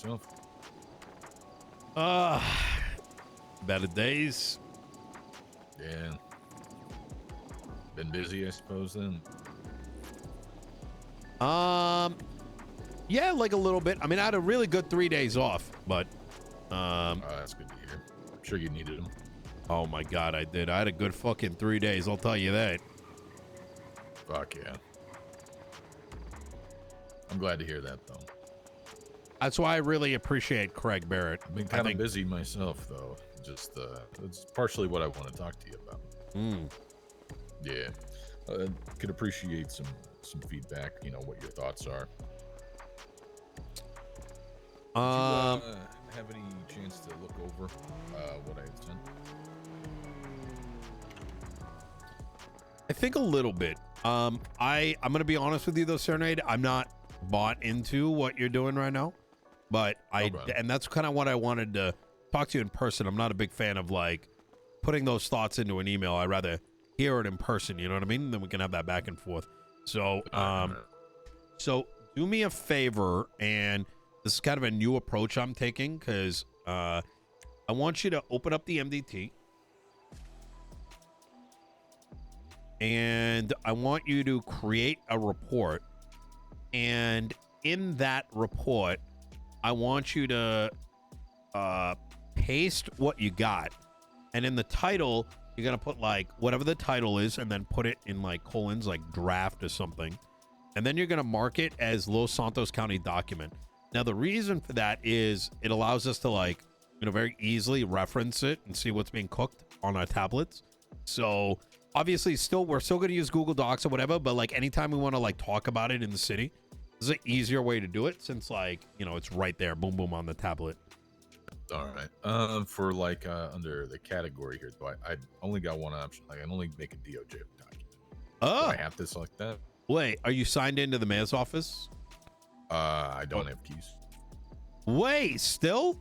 yourself? Better days. Yeah. Been busy, I suppose, then? Yeah, like a little bit. I mean, I had a really good 3 days off, but That's good to hear. I'm sure you needed them. oh my God, I did. I had a good fucking 3 days, I'll tell you that. Fuck yeah. I'm glad to hear that, though. That's why I really appreciate Craig Barrett. I've been kind of busy myself, though. Just, it's partially what I want to talk to you about. Yeah. Could appreciate some feedback, you know, what your thoughts are. Did you have any chance to look over what I had sent? I think a little bit. I'm gonna be honest with you though, Serenade. I'm not bought into what you're doing right now, but and that's kind of what I wanted to talk to you in person. I'm not a big fan of like putting those thoughts into an email. I'd rather hear it in person. You know what I mean? Then we can have that back and forth. So, so do me a favor, and this is kind of a new approach I'm taking because I want you to open up the MDT. And I want you to create a report. And in that report, I want you to paste what you got. And in the title, you're going to put like whatever the title is and then put it in like colons, like draft or something. And then you're going to mark it as Los Santos County document. Now, the reason for that is it allows us to like, you know, very easily reference it and see what's being cooked on our tablets. So obviously we're still going to use Google Docs or whatever, but like anytime we want to like talk about it in the city, this is an easier way to do it since like, you know, it's right there, boom, boom on the tablet. All right. For like under the category here, though, I only got one option. I can only make a DOJ document. Oh, do I have to select that? Wait, are you signed into the mayor's office? I don't have keys. Wait, still?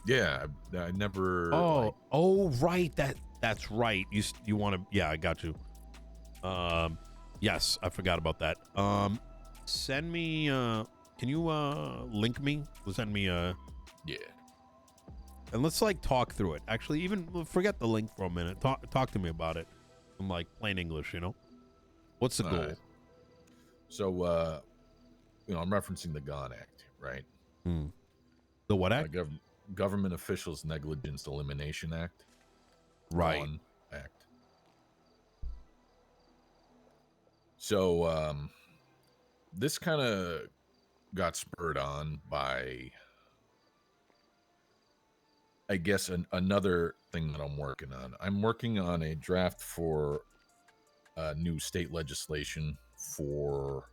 Yeah, I never. Oh, right. That's right. You want to? Yeah, I got you. Yes, I forgot about that. Send me. Can you link me? Send me Yeah. And let's like talk through it. Actually, even forget the link for a minute. Talk to me about it. In like plain English, you know. What's the goal? Right. So, you know, I'm referencing the G.O.N Act, right? The what act? Government Officials Negligence Elimination Act. Right. G.O.N Act. So, this kind of got spurred on by, I guess, another thing that I'm working on. I'm working on a draft for new state legislation for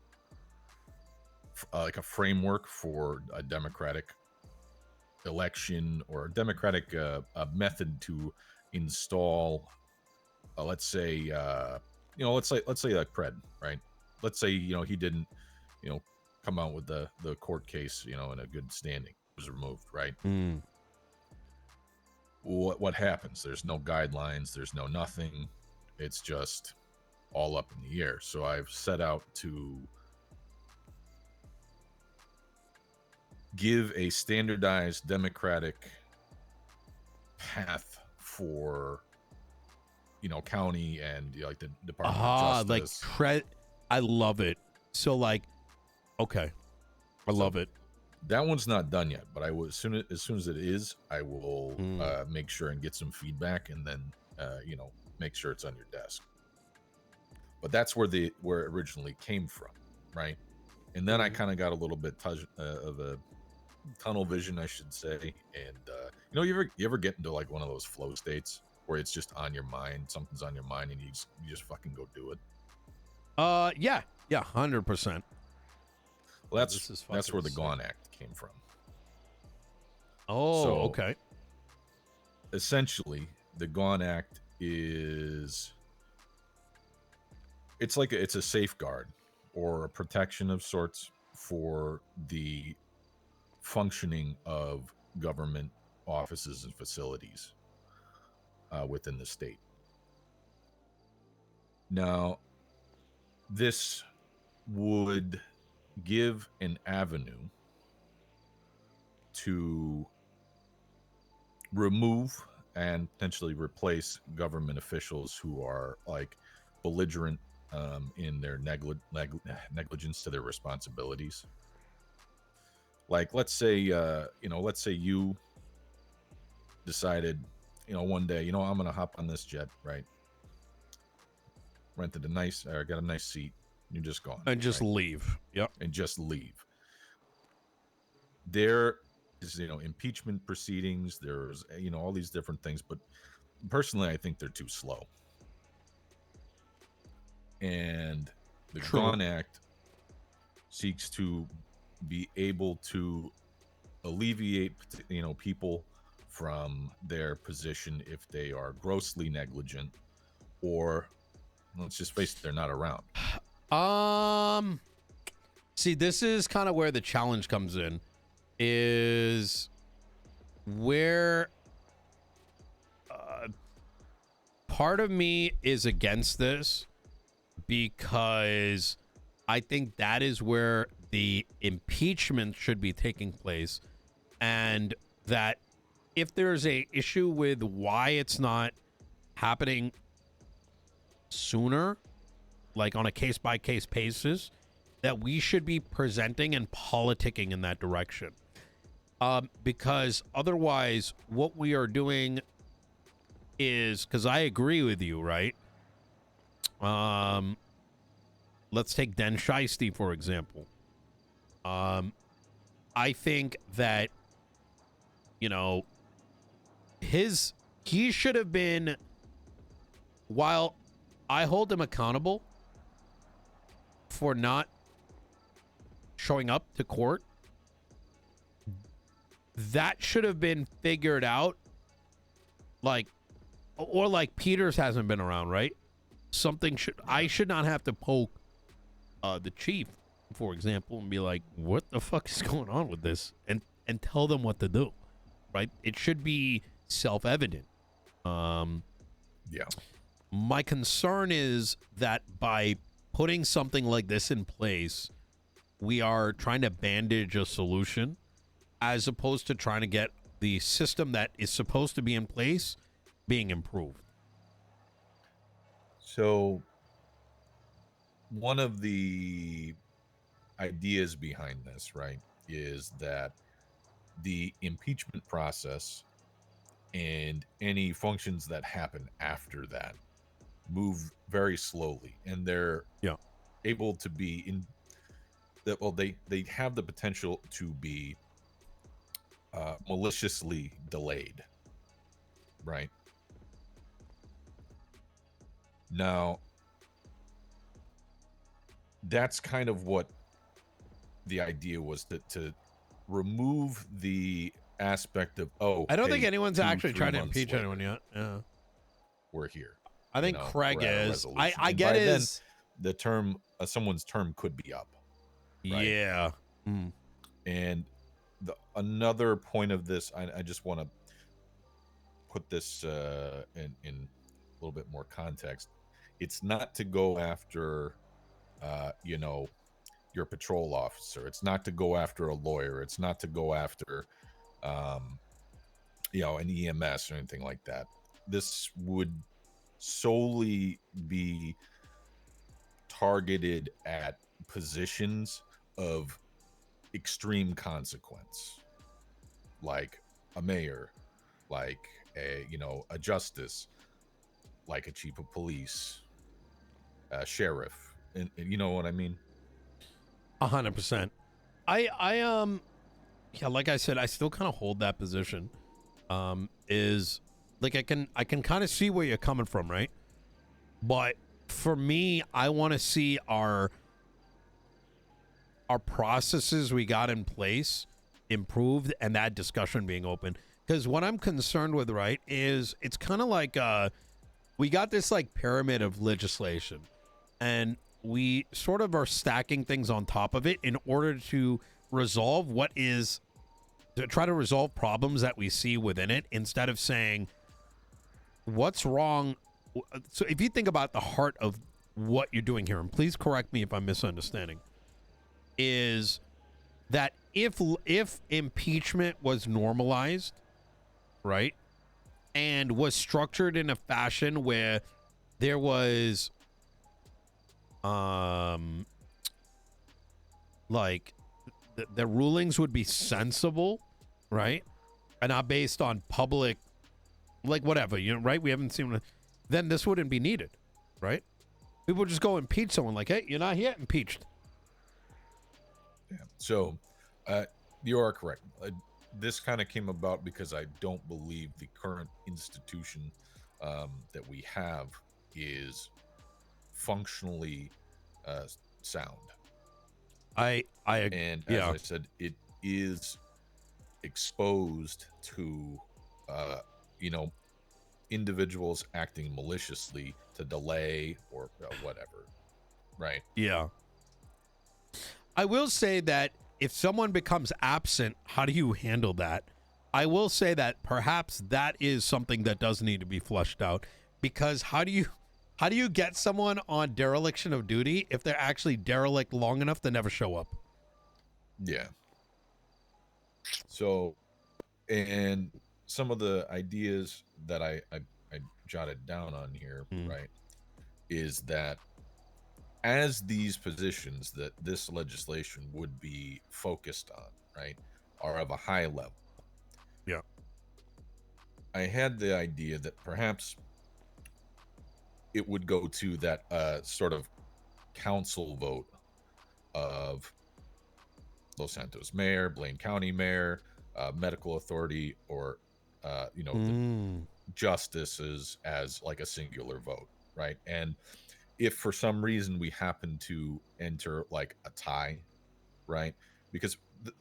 like a framework for a democratic election or a democratic method to install, let's say, you know, let's say like Pred, right? Let's say, you know, he didn't, you know, come out with the court case, you know, in a good standing. It was removed, right? What happens? There's no guidelines. There's no nothing. It's just all up in the air. So I've set out to give a standardized democratic path for, you know, county and, you know, like the Department of Justice. Like I love it. So like, okay, I love it. That one's not done yet, but I will as soon as it is, I will make sure and get some feedback, and then you know, make sure it's on your desk. But that's where it originally came from, right? And then I kind of got a little bit of a tunnel vision, I should say. And you know, you ever get into like one of those flow states where it's just on your mind, something's on your mind, and you just fucking go do it. Yeah, 100%. Well, that's where the G.O.N Act came from. Oh, so, okay. Essentially, the G.O.N Act is it's a safeguard or a protection of sorts for the functioning of government offices and facilities within the state. Now, this would give an avenue to remove and potentially replace government officials who are like belligerent in their negligence to their responsibilities. Like, let's say you decided, one day, I'm gonna hop on this jet, right? Rented got a nice seat. You're just gone and just leave. Yep, and just leave. There is, impeachment proceedings. There's, all these different things, but personally, I think they're too slow. And the G.O.N. Act seeks to be able to alleviate, people from their position if they are grossly negligent, or let's just face it, they're not around. See, this is kind of where the challenge comes in, is where part of me is against this, because I think that is where the impeachment should be taking place, and that if there's a issue with why it's not happening sooner, like on a case-by-case basis, that we should be presenting and politicking in that direction. Because otherwise, what we are doing is, because I agree with you, right? Let's take dasMEHDI, for example. I think that, he should have been, while I hold him accountable for not showing up to court, that should have been figured out, like Peters hasn't been around, right? I should not have to poke the chief, for example, and be like, what the fuck is going on with this, and tell them what to do, right? It should be self-evident. Yeah. My concern is that by putting something like this in place, we are trying to bandage a solution as opposed to trying to get the system that is supposed to be in place being improved. So one of the ideas behind this, right, is that the impeachment process and any functions that happen after that move very slowly, and they're able to be in that. Well, they have the potential to be maliciously delayed, right? Now, that's kind of what the idea was, to remove the aspect of, I don't think anyone's actually trying to impeach anyone yet. Yeah, we're here. I think Craig is. I get his. The term, someone's term could be up. Right? Yeah. And another point of this, I just want to put this in a little bit more context. It's not to go after, your patrol officer. It's not to go after a lawyer. It's not to go after, an EMS or anything like that. This would solely be targeted at positions of extreme consequence, like a mayor, like a justice, like a chief of police, a sheriff, and you know what I mean? 100%. Like I said, I still kind of hold that position. Is like I can kind of see where you're coming from, right? But for me, I want to see our processes we got in place improved, and that discussion being open. Because what I'm concerned with, right, is it's kind of like we got this like pyramid of legislation, and we sort of are stacking things on top of it in order to resolve to try to resolve problems that we see within it, instead of saying what's wrong. So if you think about the heart of what you're doing here, and please correct me if I'm misunderstanding, is that if impeachment was normalized, right, and was structured in a fashion where there was like the rulings would be sensible, right, and not based on public, like whatever, right, we haven't seen, then this wouldn't be needed, right? People would just go impeach someone, like, hey, you're not here, impeached. Yeah. So you are correct. This kind of came about because I don't believe the current institution that we have is functionally sound. And as I said, it is exposed to individuals acting maliciously to delay or whatever, right? Yeah. I will say that if someone becomes absent, how do you handle that? I will say that perhaps that is something that does need to be flushed out, because how do you get someone on dereliction of duty if they're actually derelict long enough to never show up? Yeah. So, and some of the ideas that I jotted down on here, right, is that as these positions that this legislation would be focused on, right, are of a high level. Yeah. I had the idea that perhaps it would go to that sort of council vote of Los Santos mayor, Blaine County mayor, medical authority, or the justices as like a singular vote, right? And if for some reason we happen to enter like a tie, right? Because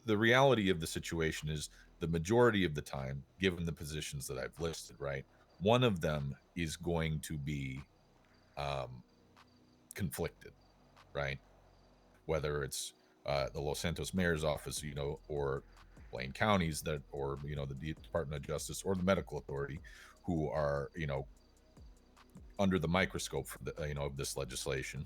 the reality of the situation is the majority of the time, given the positions that I've listed, right, one of them is going to be conflicted, right? Whether it's the Los Santos mayor's office, or Blaine County's or the Department of Justice or the medical authority, who are under the microscope for of this legislation,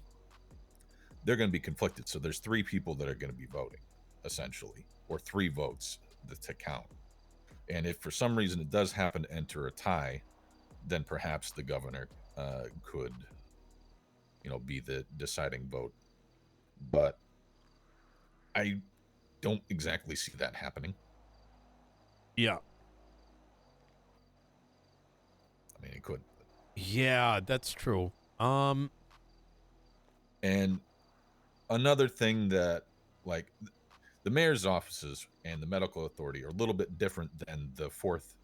they're going to be conflicted. So there's three people that are going to be voting, essentially, or three votes to count. And if for some reason it does happen to enter a tie, then perhaps the governor could be the deciding vote. But I don't exactly see that happening. Yeah. I mean, it could. Yeah, that's true. And another thing that, like, the mayor's offices and the medical authority are a little bit different than the fourth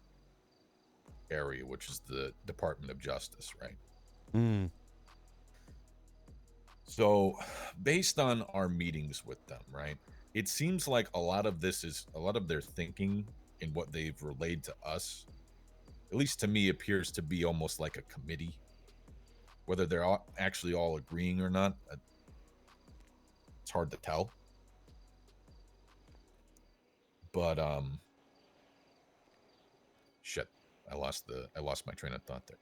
area, which is the Department of Justice, right? So based on our meetings with them, right, it seems like a lot of their thinking and what they've relayed to us, at least to me, appears to be almost like a committee. Whether they're actually all agreeing or not, it's hard to tell. But shit, I lost my train of thought there.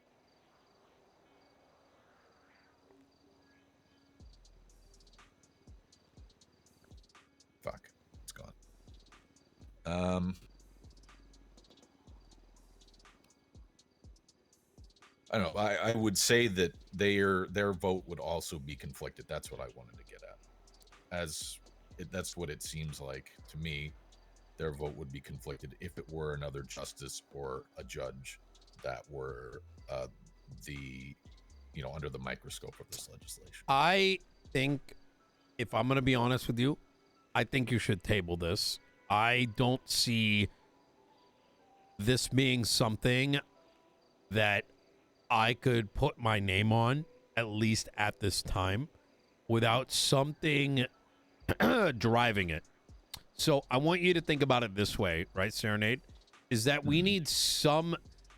Fuck, it's gone. I don't know. I would say that their vote would also be conflicted. That's what I wanted to get at. That's what it seems like to me. Their vote would be conflicted if it were another justice or a judge that were under the microscope of this legislation. I think, if I'm going to be honest with you, I think you should table this. I don't see this being something that I could put my name on, at least at this time, without something driving it. So I want you to think about it this way, right, Serenade? Is that we need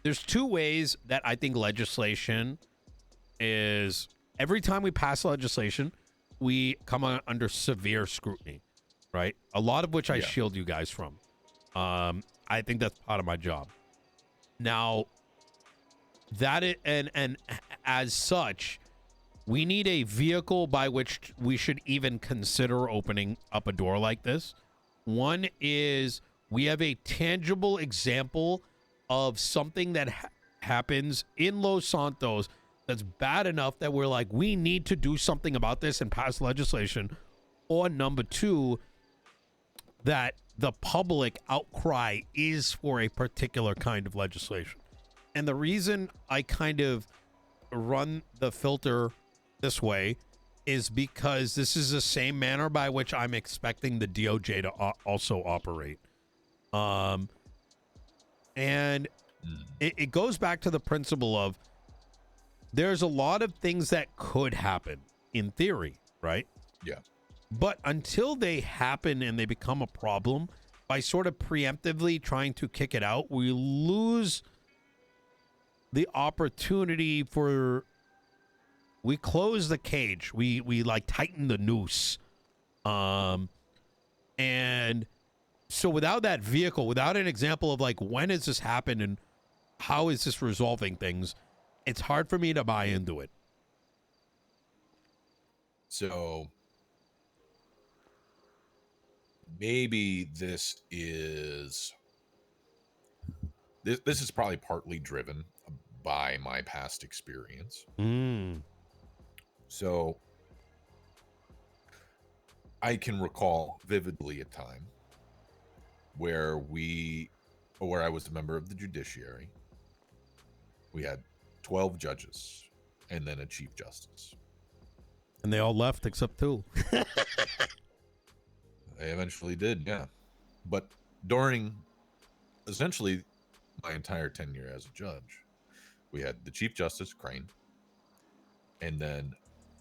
there's two ways that I think legislation is, every time we pass legislation, we come under severe scrutiny, right? A lot of which I shield you guys from. I think that's part of my job. Now, and as such, we need a vehicle by which we should even consider opening up a door like this. One is we have a tangible example of something that happens in Los Santos that's bad enough that we're like, we need to do something about this and pass legislation. Or number two, that the public outcry is for a particular kind of legislation. And the reason I kind of run the filter this way is because this is the same manner by which I'm expecting the DOJ to also operate. And it goes back to the principle of there's a lot of things that could happen in theory, right? Yeah. But until they happen and they become a problem, by sort of preemptively trying to kick it out, we lose the opportunity for, we close the cage. We like tighten the noose. And so without that vehicle, without an example of like, when has this happened and how is this resolving things, it's hard for me to buy into it. So maybe this is probably partly driven by my past experience. So I can recall vividly a time where I was a member of the judiciary. We had 12 judges and then a chief justice. And they all left except 2. They eventually did, yeah. But during essentially my entire tenure as a judge, we had the Chief Justice, Crane, and then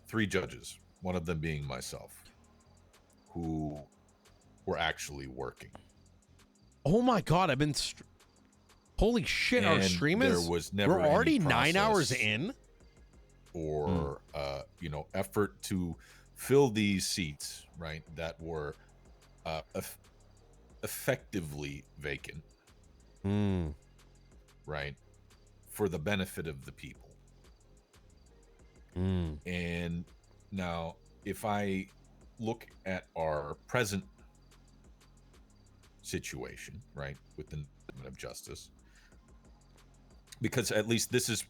3 judges, one of them being myself, who were actually working. Oh my God, I've been... Holy shit, our stream is... There was never we're already 9 hours in? Or, effort to fill these seats, right, that were effectively vacant, right, for the benefit of the people. And now, if I look at our present situation, right, with the Department of Justice, because at least this is,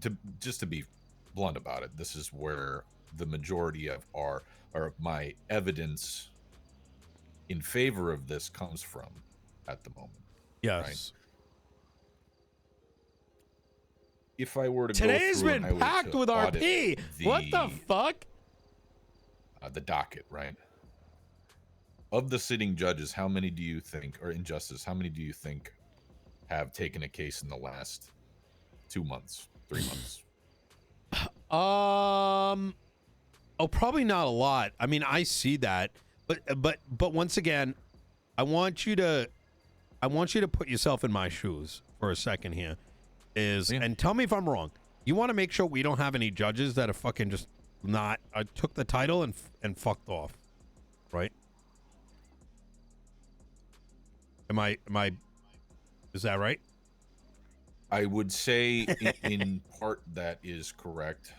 to be blunt about it, this is where the majority of my evidence in favor of this comes from at the moment. Yes. Right? If I were to Today's go through been packed with RP. What the fuck? The docket, right? Of the sitting judges, how many do you think, or in justice, how many do you think have taken a case in the last 2 months, 3 months? Probably not a lot. I mean, I see that, but once again, I want you to put yourself in my shoes for a second here. And tell me if I'm wrong. You want to make sure we don't have any judges that are fucking just not took the title and fucked off, right? Am I? Is that right? I would say in part that is correct,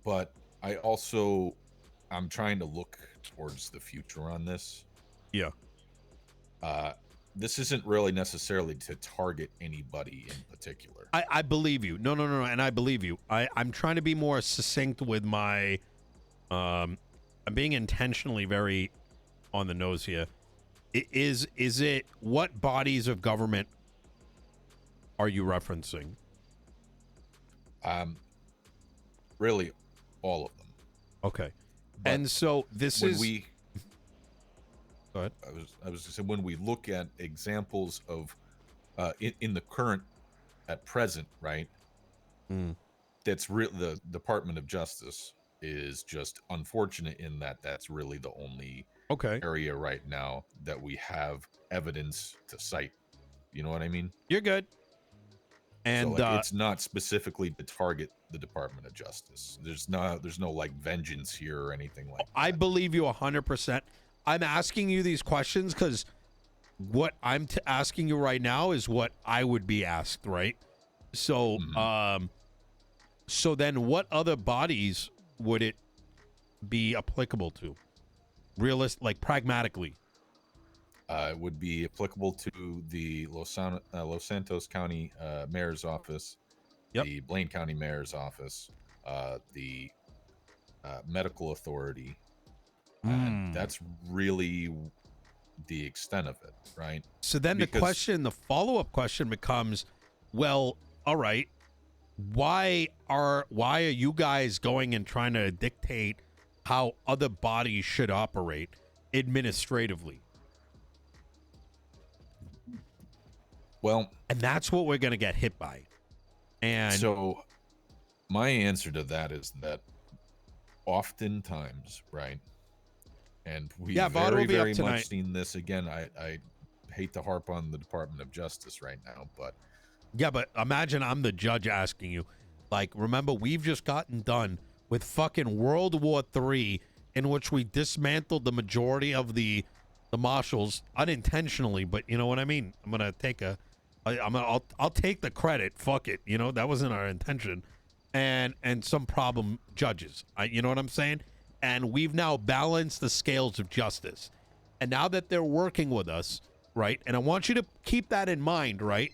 but I'm trying to look towards the future on this. Yeah. This isn't really necessarily to target anybody in particular. I believe you. No, and I believe you. I'm trying to be more succinct with my... I'm being intentionally very on the nose here. Is it... What bodies of government are you referencing? Really, all of them. Okay. But and so this is... Go ahead. I was going to say, when we look at examples of in the current, at present, right? That's real. The Department of Justice is just unfortunate in that that's really the only area right now that we have evidence to cite. You know what I mean? You're good. And so, it's not specifically to target the Department of Justice. There's no like vengeance here or anything like that. I believe you 100%. I'm asking you these questions because what I'm asking you right now is what I would be asked, right? So, so then what other bodies would it be applicable to? Like pragmatically. It would be applicable to the Los Santos County Mayor's Office, Yep. the Blaine County Mayor's Office, the Medical Authority, and that's really the extent of it, right? So then the follow-up question becomes, well, all right, why are you guys going and trying to dictate how other bodies should operate administratively? Well, and that's what we're going to get hit by. And so my answer to that is that oftentimes, right? And we've very much seen this again. I hate to harp on the Department of Justice right now, but yeah, but imagine I'm the judge asking you, like, remember, we've just gotten done with fucking World War III, in which we dismantled the majority of the marshals unintentionally, but you know what I mean? I'm gonna take I'll take the credit. Fuck it, you know, that wasn't our intention. And some problem judges, you know what I'm saying? And we've now balanced the scales of justice. And now that they're working with us, right? And I want you to keep that in mind, right?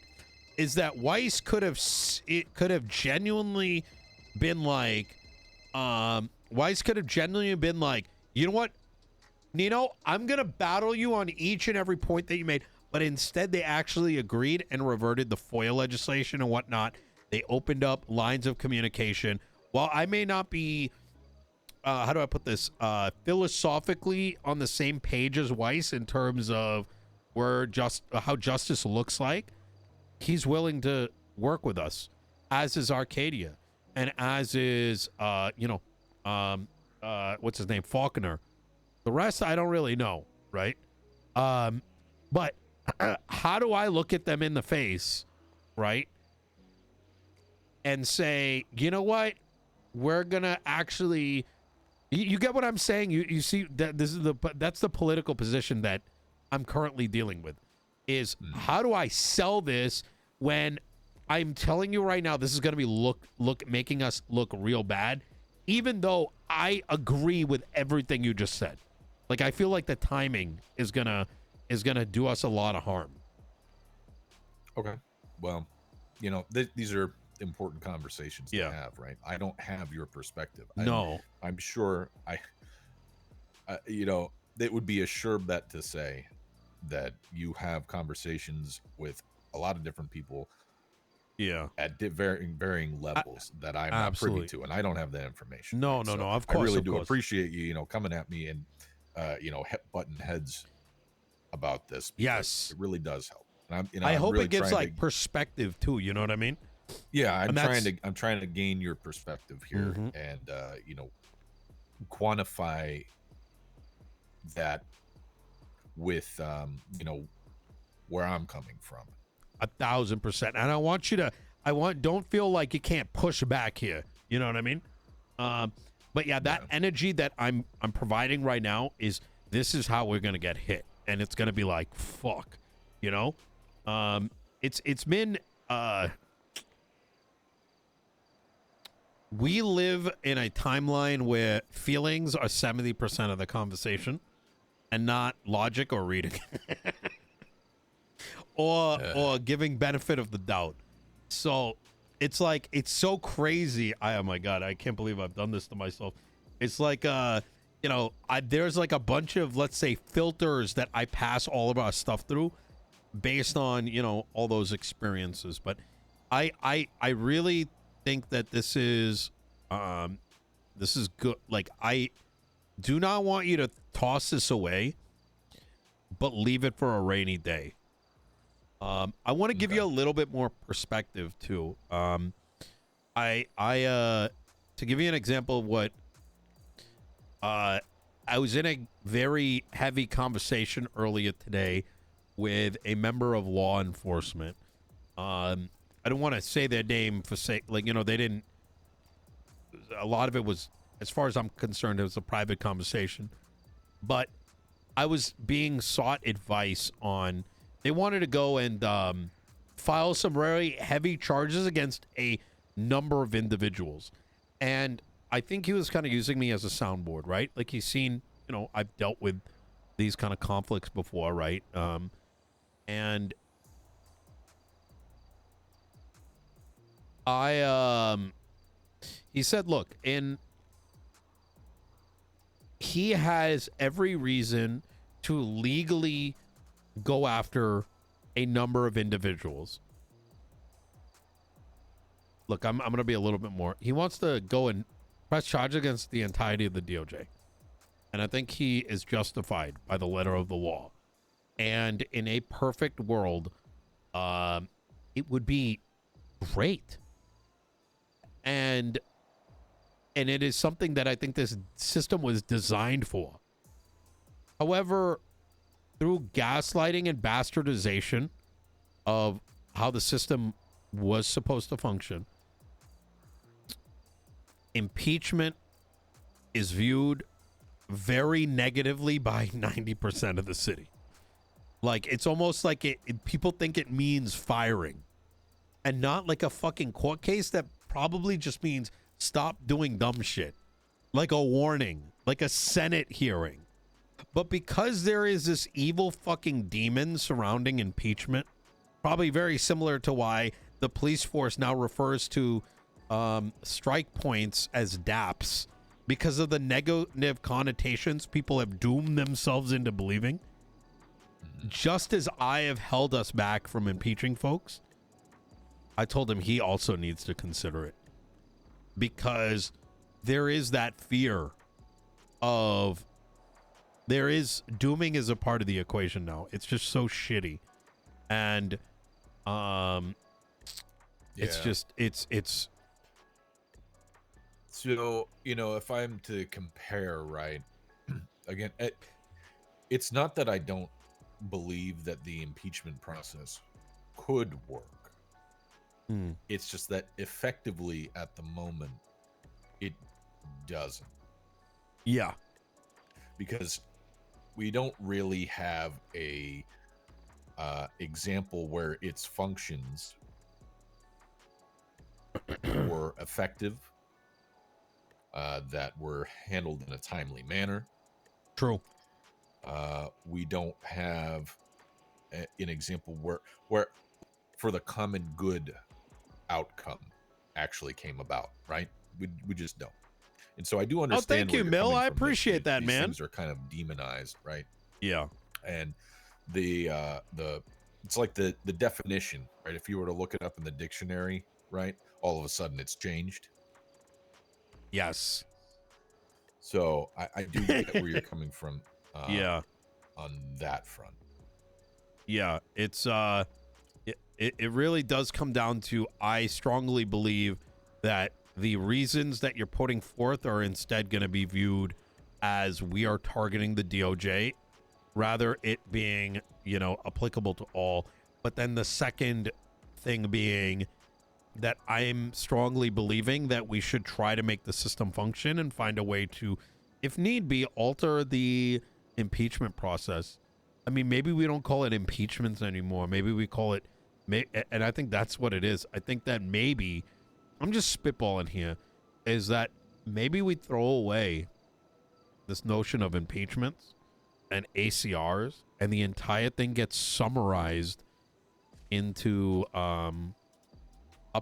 Is that Weiss could have genuinely been like, you know what, Nino, I'm gonna battle you on each and every point that you made. But instead, they actually agreed and reverted the FOIA legislation and whatnot. They opened up lines of communication. While I may not be, how do I put this, philosophically on the same page as Weiss in terms of how justice looks like, he's willing to work with us, as is Arcadia, and as is, what's his name, Faulkner. The rest, I don't really know, right? But how do I look at them in the face, right, and say, you know what, we're gonna actually, you get what I'm saying? You see that that's the political position that I'm currently dealing with, is how do I sell this when I'm telling you right now this is gonna be making us look real bad, even though I agree with everything you just said. Like, I feel like the timing is gonna do us a lot of harm. Okay. Well, you know, these are important conversations to have, right? I don't have your perspective. No. I'm sure you know, it would be a sure bet to say that you have conversations with a lot of different people at varying levels that I'm not privy to, and I don't have that information. No, right? no, so no, of course. I really do appreciate you, coming at me and, button heads about this. Yes. It really does help. And I I'm hope really it gives like perspective too. You know what I mean? Yeah, I'm trying to gain your perspective here, and quantify that with where I'm coming from. 1,000%. And I want you to, don't feel like you can't push back here. You know what I mean? But yeah, that energy that I'm providing right now this is how we're gonna get hit, and it's gonna be like, fuck, you know. It's been we live in a timeline where feelings are 70% of the conversation, and not logic or reading, or giving benefit of the doubt. So it's like, it's so crazy. Oh my God, I can't believe I've done this to myself. It's like, there's like a bunch of, let's say, filters that I pass all of our stuff through based on, all those experiences. But I really think that this is good. Like, I do not want you to toss this away, but leave it for a rainy day. I want to give you a little bit more perspective too. To give you an example of what, I was in a very heavy conversation earlier today with a member of law enforcement. I don't want to say their name for sake, they didn't. A lot of it was, as far as I'm concerned, it was a private conversation. But I was being sought advice on. They wanted to go and file some very heavy charges against a number of individuals. And I think he was kind of using me as a soundboard, right? Like, he's seen, I've dealt with these kind of conflicts before, right? And he said, look, he has every reason to legally go after a number of individuals. Look, I'm going to be a little bit more. He wants to go and press charges against the entirety of the DOJ. And I think he is justified by the letter of the law. And in a perfect world, it would be great. And it is something that I think this system was designed for. However, through gaslighting and bastardization of how the system was supposed to function, impeachment is viewed very negatively by 90% of the city. Like, it's almost like people think it means firing, and not like a fucking court case that probably just means stop doing dumb shit, like a warning, like a Senate hearing. But because there is this evil fucking demon surrounding impeachment, probably very similar to why the police force now refers to strike points as DAPs, because of the negative connotations people have doomed themselves into believing. Just as I have held us back from impeaching folks, I told him he also needs to consider it, because there is that fear of dooming is a part of the equation now. It's just so shitty. And it's just it's so, you know, if I'm to compare, right, again, it's not that I don't believe that the impeachment process could work. It's just that effectively at the moment it doesn't. Yeah. Because we don't really have a example where its functions were effective, that were handled in a timely manner. True. We don't have an example where for the common good outcome actually came about, right? We just don't. And so I do understand. Oh, thank you, Mill. I appreciate that, these man. Things are kind of demonized, right? Yeah. And the it's like the definition, right? If you were to look it up in the dictionary, right, all of a sudden it's changed. Yes. So I do get where you're coming from. Yeah. On that front. Yeah, it's it really does come down to, I strongly believe that the reasons that you're putting forth are instead going to be viewed as we are targeting the DOJ, rather it being, you know, applicable to all. But then the second thing being that I'm strongly believing that we should try to make the system function and find a way to, if need be, alter the impeachment process. I mean, maybe we don't call it impeachments anymore. Maybe we call it, and I think that's what it is. I think that maybe, I'm just spitballing here, is that maybe we throw away this notion of impeachments and ACRs, and the entire thing gets summarized into a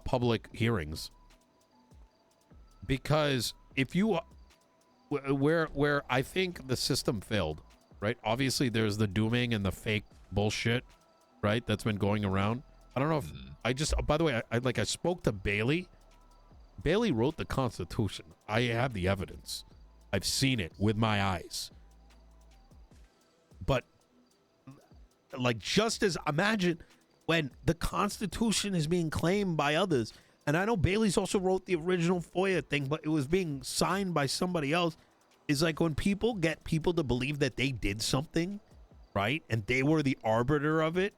public hearings. Because if you where I think the system failed, right? Obviously there's the dooming and the fake bullshit, right, that's been going around. I don't know if I just, by the way, I spoke to Bailey. Bailey wrote the Constitution. I have the evidence. I've seen it with my eyes. But like, just as, imagine when the Constitution is being claimed by others, and I know Bailey's also wrote the original FOIA thing, but it was being signed by somebody else. Is like when people get people to believe that they did something, right, and they were the arbiter of it,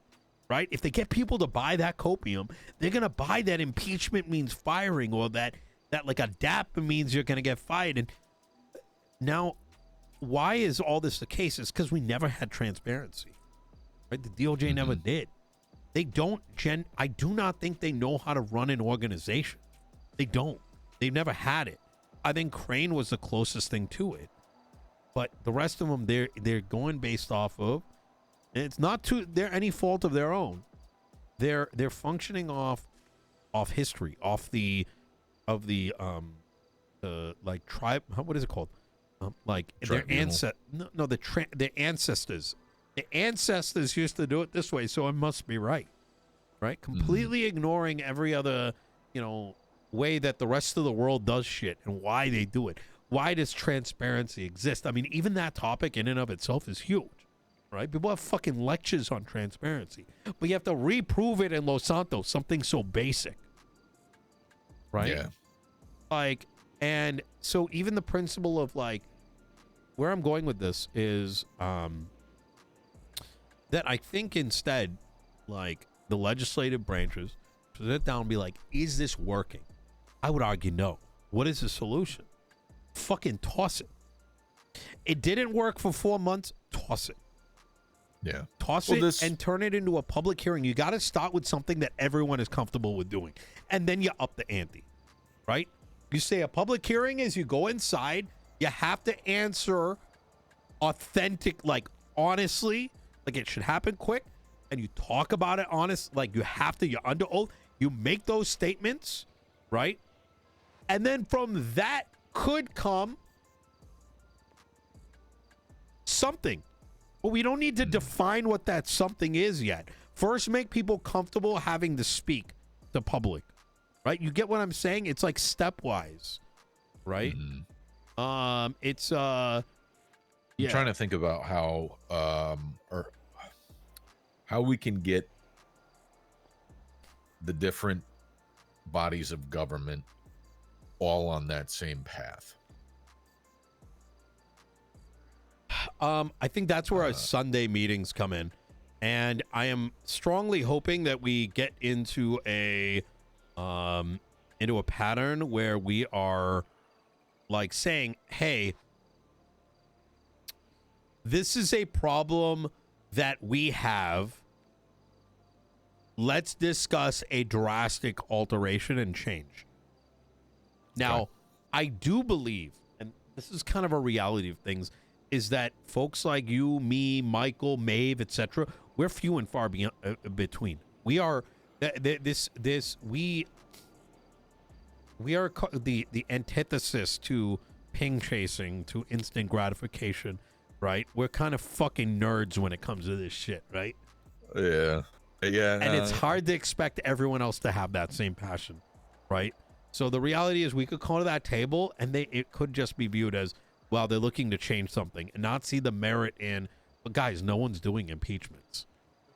right? If they get people to buy that copium, they're gonna buy that impeachment means firing, or that like a DAP means you're gonna get fired. And now, why is all this the case? It's because we never had transparency, right? The DOJ never did. They don't, I do not think they know how to run an organization. They don't. They've never had it. I think Crane was the closest thing to it. but the rest of them, they're going based off of, and it's not to their any fault of their own. They're functioning off history, off the like tribe. What is it called? Like their their ancestors. The ancestors used to do it this way, so it must be right. Right? Completely ignoring every other, way that the rest of the world does shit and why they do it. Why does transparency exist? I mean, even that topic in and of itself is huge. Right? People have fucking lectures on transparency, but you have to reprove it in Los Santos, something so basic. Right? Yeah. Like, and so even the principle of like, where I'm going with this is that I think instead, like, the legislative branches sit down and be like, is this working? I would argue no. What is the solution? Fucking toss it. It didn't work for 4 months. Toss it. Yeah. Toss it and turn it into a public hearing. You got to start with something that everyone is comfortable with doing. And then you up the ante. Right? You say a public hearing is you go inside, you have to answer authentic, like honestly, like it should happen quick, and you talk about it honest, like you're under oath, you make those statements, right? And then from that could come something. But we don't need to define what that something is yet. First, make people comfortable having to speak to public. Right? You get what I'm saying? It's like stepwise. Right? It's I'm trying to think about how we can get the different bodies of government all on that same path. I think that's where our Sunday meetings come in. And I am strongly hoping that we get into a pattern where we are like saying, hey, this is a problem that we have. Let's discuss a drastic alteration and change. Now, okay. I do believe, and this is kind of a reality of things, is that folks like you, me, Michael, Maeve, etc., we're few and far between. We are we are the antithesis to ping chasing, to instant gratification, right? We're kind of fucking nerds when it comes to this shit, right? Yeah. And it's hard to expect everyone else to have that same passion, right? So the reality is we could come to that table and it could just be viewed as, well, they're looking to change something and not see the merit in, but guys, no one's doing impeachments.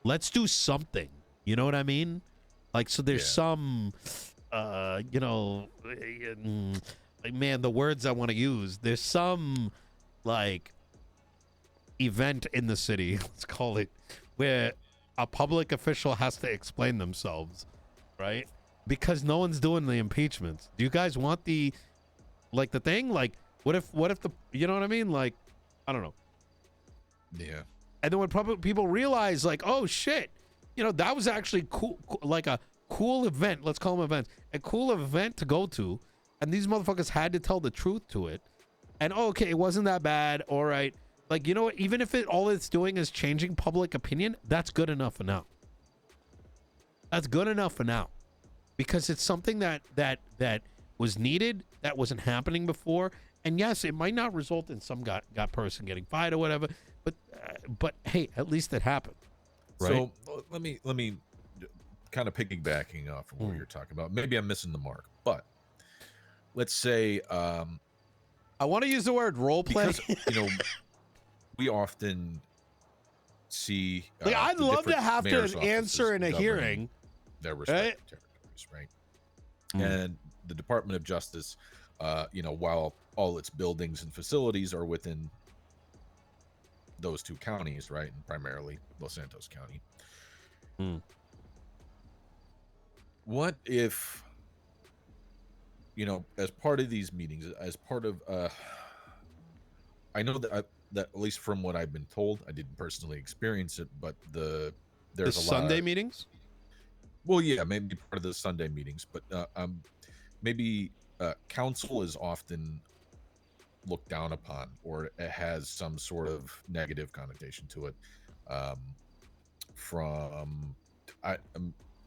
Let's do something. You know what I mean? Like, so there's some, like, man, the words I want to use, there's some, like, event in the city, let's call it, where a public official has to explain themselves, right? Because no one's doing the impeachments. Do you guys want the thing? Like, what if the, you know what I mean? Like, I don't know. Yeah. And then when people realize, like, oh shit, that was actually cool, like a cool event. Let's call them events. A cool event to go to, and these motherfuckers had to tell the truth to it. And okay, it wasn't that bad. All right, like, you know what? Even if all it's doing is changing public opinion, that's good enough for now. That's good enough for now, because it's something that was needed, that wasn't happening before. And yes, it might not result in some got person getting fired or whatever, but hey, at least it happened. Right? So let me kind of piggybacking off of what you're talking about. Maybe I'm missing the mark, but let's say I want to use the word role play. Because, we often see like, I'd love to have to answer in a hearing their respective territories, right? And the Department of Justice, while all its buildings and facilities are within those two counties, right, and primarily Los Santos County. What if, as part of these meetings, as part of, I know that that at least from what I've been told, I didn't personally experience it, but there's a lot Sunday meetings. Well, yeah, maybe part of the Sunday meetings, but maybe council is often looked down upon, or it has some sort of negative connotation to it. From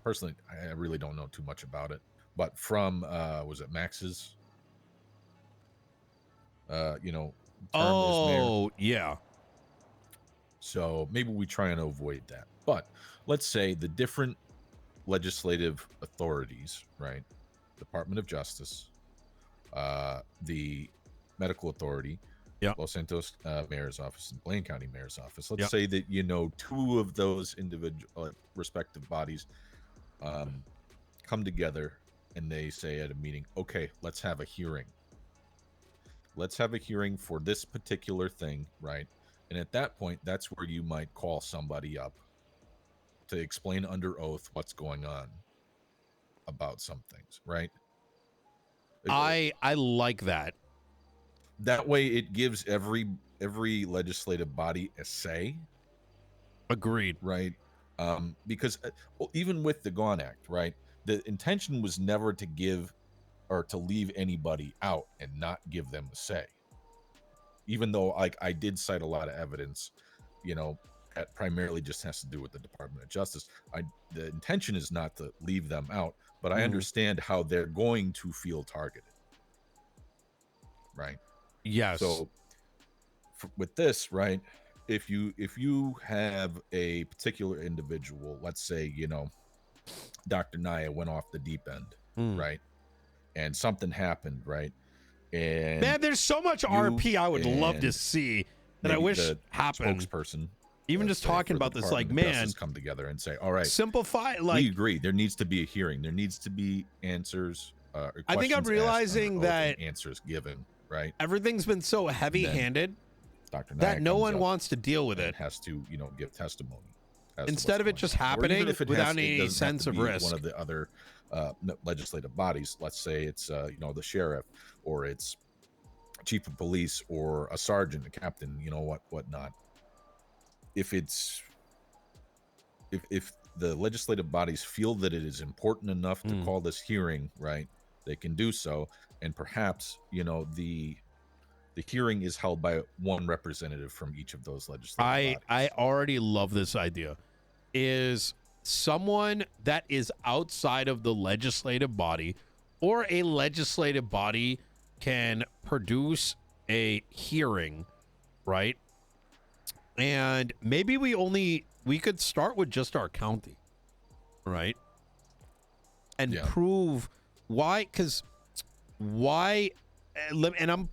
personally, I really don't know too much about it, but from was it Max's term as mayor? Oh, yeah. So maybe we try and avoid that. But let's say the different legislative authorities, right? Department of Justice, the medical authority, Los Santos mayor's office, and Blaine County mayor's office. Let's say that two of those individual respective bodies come together and they say at a meeting, okay, let's have a hearing. Let's have a hearing for this particular thing, right? And at that point, that's where you might call somebody up to explain under oath what's going on about some things, right? I like that. That way it gives every legislative body a say. Agreed. Right? Because even with the G.O.N Act, right, the intention was never to give or to leave anybody out and not give them a say. Even though, like, I did cite a lot of evidence, that primarily just has to do with the Department of Justice. The intention is not to leave them out, but I understand how they're going to feel targeted. Right? Yes. So with this, right, if you have a particular individual, let's say, Dr. Naya went off the deep end, right? And something happened, right? And man, there's so much RP I would love to see that I wish happened. Spokesperson, even just talking about this, like, man, come together and say, all right, simplify. Like, we agree. There needs to be a hearing. There needs to be answers. I think I'm realizing that answers given, right? Everything's been so heavy-handed that no one wants to deal with it. Has to, give testimony. Instead of it just happening without any sense of risk. One of the other legislative bodies, let's say it's the sheriff, or it's chief of police, or a sergeant, a captain, whatnot. If the legislative bodies feel that it is important enough to call this hearing, right, they can do so, and perhaps the hearing is held by one representative from each of those legislative bodies. I already love this idea. Is someone that is outside of the legislative body, or a legislative body can produce a hearing, right? And maybe we could start with just our county, right? And prove why, and I'm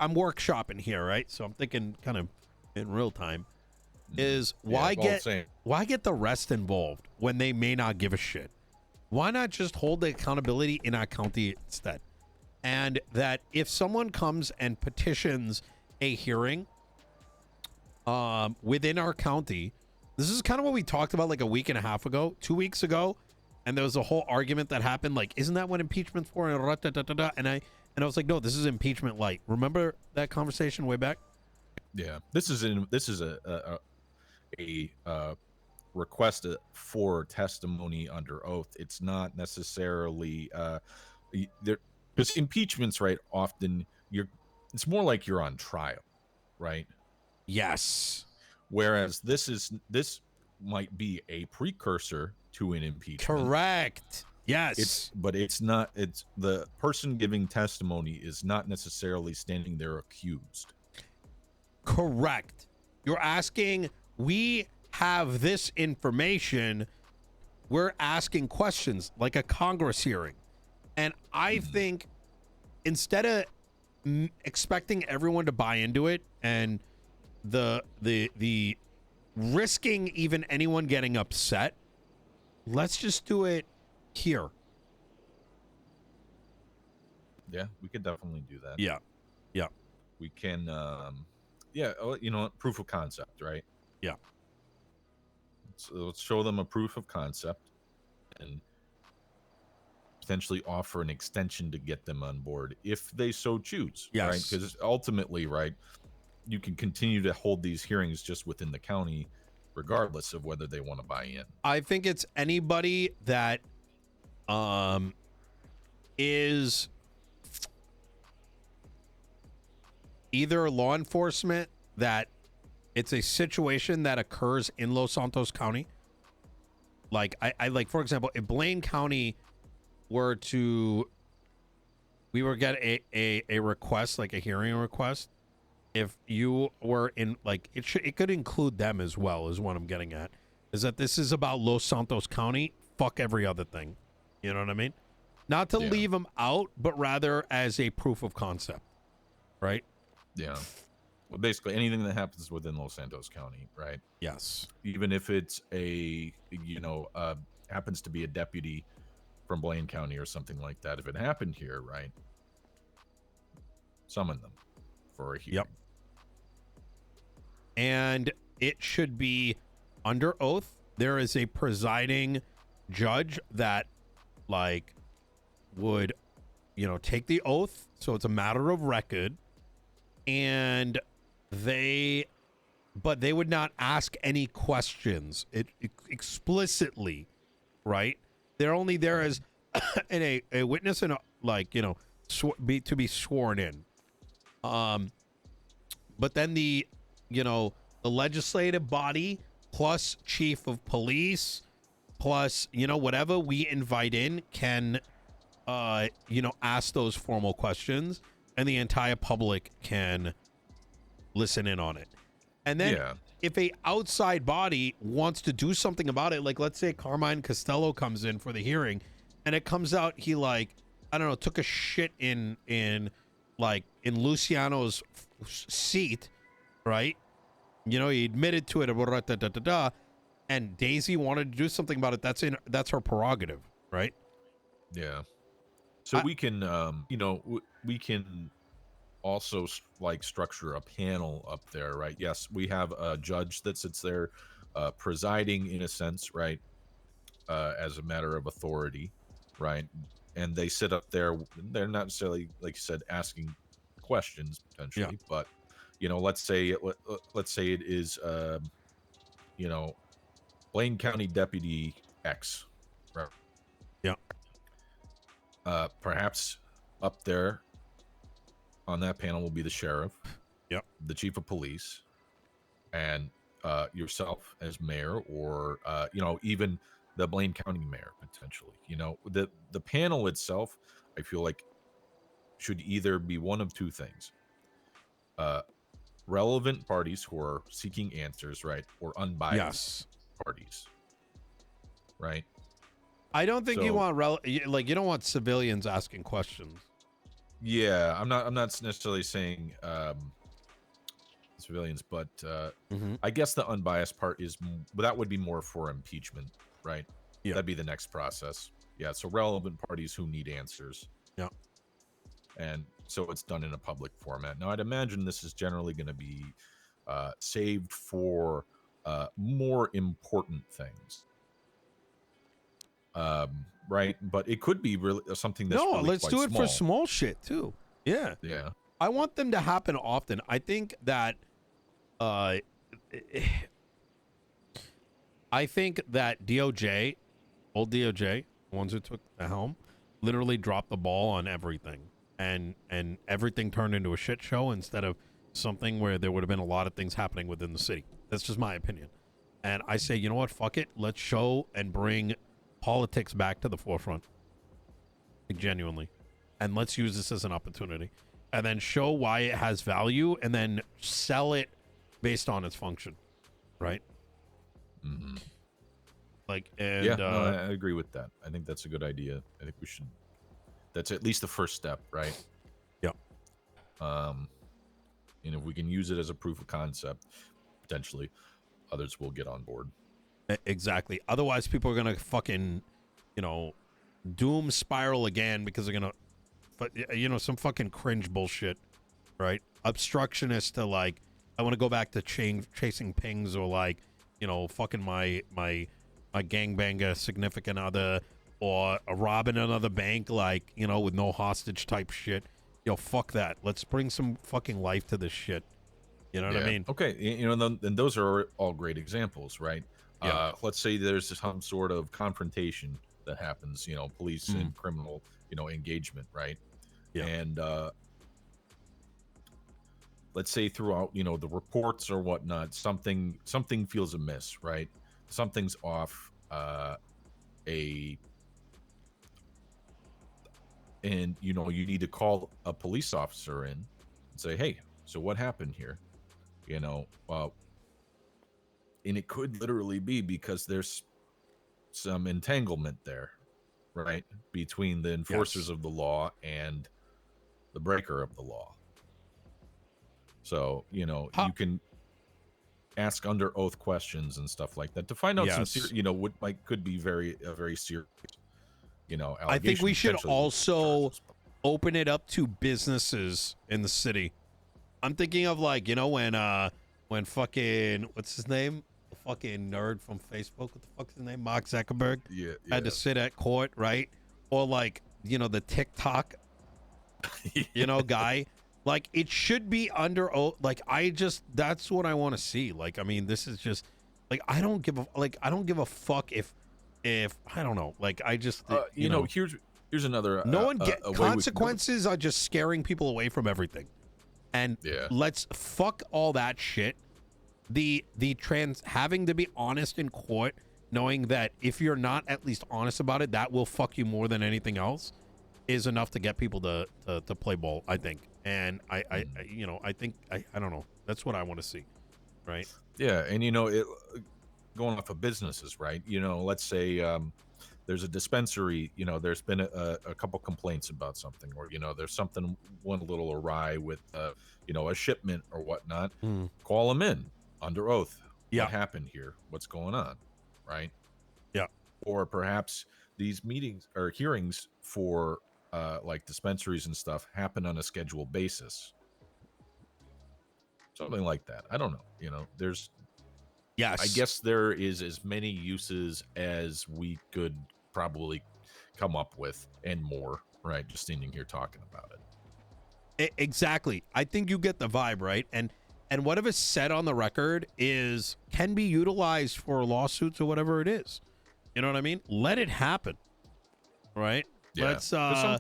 workshopping here, right? So I'm thinking kind of in real time. Is why get the rest involved when they may not give a shit? Why not just hold the accountability in our county instead? And that if someone comes and petitions a hearing within our county, this is kind of what we talked about like a week and a half ago, 2 weeks ago, and there was a whole argument that happened, like, isn't that what impeachment's for? And I was like, no, this is impeachment light. Remember that conversation way back? Yeah, this is a request for testimony under oath. It's not necessarily there, because impeachments, right, often it's more like you're on trial, right? Yes. Whereas this might be a precursor to an impeachment. Correct. Yes. But it's not. It's the person giving testimony is not necessarily standing there accused. Correct. You're asking, we have this information, we're asking questions like a Congress hearing. And I think instead of expecting everyone to buy into it and the risking even anyone getting upset, let's just do it here. Yeah, we could definitely do that. Yeah. Yeah. We can proof of concept, right? Yeah. So let's show them a proof of concept and potentially offer an extension to get them on board if they so choose. Yes. Right? Because ultimately, right, you can continue to hold these hearings just within the county regardless of whether they want to buy in. I think it's anybody that is either law enforcement that it's a situation that occurs in Los Santos County. Like I like, for example, if Blaine County were to, we were get a request, like a hearing request, if you were in, like, it could include them as well, is what I'm getting at, is that this is about Los Santos County, fuck every other thing. You know what I mean? Not to leave them out, but rather as a proof of concept, right? Yeah. Well, basically anything that happens within Los Santos County, right? Yes. Even if it's happens to be a deputy from Blaine County or something like that. If it happened here, right? Summon them for a hearing. Yep. And it should be under oath. There is a presiding judge that, like, would, take the oath. So it's a matter of record. And they would not ask any questions explicitly, right? They're only there as a witness and to be sworn in. But then the legislative body plus chief of police plus whatever we invite in can ask those formal questions, and the entire public can listen in on it. And then if a outside body wants to do something about it, like let's say Carmine Costello comes in for the hearing, and it comes out he took a shit in Luciano's seat, right? He admitted to it, and Daisy wanted to do something about it. That's her prerogative, right? Yeah. So we can we can also structure a panel up there, right? Yes, we have a judge that sits there presiding in a sense, right? As a matter of authority, right? And they sit up there. They're not necessarily, like you said, asking questions potentially, but let's say it is Blaine County Deputy X, right? Yeah. Perhaps up there on that panel will be the sheriff, the chief of police, and yourself as mayor, or even the Blaine County mayor potentially. The panel itself, I feel like, should either be one of two things: relevant parties who are seeking answers, right, or unbiased parties, right? I don't think you want you don't want civilians asking questions. Yeah, I'm not necessarily saying civilians, but I guess the unbiased part that would be more for impeachment, right? Yeah, that'd be the next process. Yeah, so relevant parties who need answers. Yeah, and so it's done in a public format. Now, I'd imagine this is generally going to be saved for more important things. Right, but it could be really something that's really let's do it small. For small shit too. Yeah, I want them to happen often. I think that I think that DOJ, old DOJ, the ones who took the helm, literally dropped the ball on everything, and everything turned into a shit show instead of something where there would have been a lot of things happening within the city. That's just my opinion. And I say, you know what, fuck it, let's show and bring politics back to the forefront, like, genuinely, and let's use this as an opportunity, and then show why it has value, and then sell it based on its function, right? Mm-hmm. I agree with that. I think that's a good idea. I think we should. That's at least the first step, right? Yeah. And if we can use it as a proof of concept, potentially, others will get on board. Exactly. Otherwise, people are gonna fucking, doom spiral again because they're gonna, some fucking cringe bullshit, right? Obstructionist to I want to go back to chasing pings, or fucking my gangbanger significant other, or robbing another bank, with no hostage type shit. Fuck that. Let's bring some fucking life to this shit. You know what I mean? Okay. And those are all great examples, right? Yeah. Let's say there's some sort of confrontation that happens, police and criminal, engagement, right? Yeah. And let's say throughout, the reports or whatnot, something feels amiss, right? Something's off. And you need to call a police officer in and say, hey, so what happened here? And it could literally be because there's some entanglement there, right, between the enforcers of the law and the breaker of the law. So you can ask under oath questions and stuff like that to find out some what could be a very serious allegation. I think we should also open it up to businesses in the city. I'm thinking of when fucking, what's his name, the fucking nerd from Facebook, what the fuck's his name, Mark Zuckerberg, had to sit at court, right? Or the TikTok guy. Like, it should be under oath. That's what I want to see. This is just I don't give a fuck if I don't know. Here's another no one get consequences are just scaring people away from everything. And let's fuck all that shit. The having to be honest in court, knowing that if you're not at least honest about it, that will fuck you more than anything else, is enough to get people to play ball, I think. And I think I don't know. That's what I want to see, right? Yeah, and going off of businesses, right? Let's say there's a dispensary. There's been a couple complaints about something, or there's one little awry with a shipment or whatnot. Call them in under oath. What happened here? What's going on, right? Yeah. Or perhaps these meetings or hearings for dispensaries and stuff happen on a scheduled basis. Something like that. I don't know. There's I guess there is as many uses as we could probably come up with and more, right? Just standing here talking about it. Exactly. I think you get the vibe, right? And whatever's said on the record can be utilized for lawsuits or whatever it is. You know what I mean? Let it happen. Right? Yeah. Let's some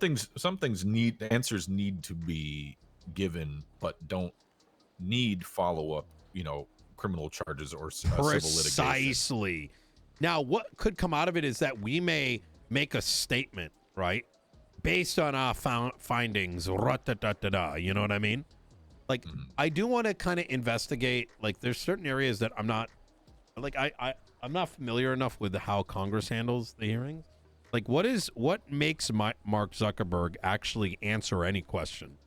things answers need to be given, but don't need follow-up, criminal charges or civil litigation. Precisely. Now, what could come out of it is that we may make a statement, right, based on our findings. You know what I mean? I do want to kind of investigate. There's certain areas that I'm not I'm not familiar enough with how Congress handles the hearings. What makes Mark Zuckerberg actually answer any question?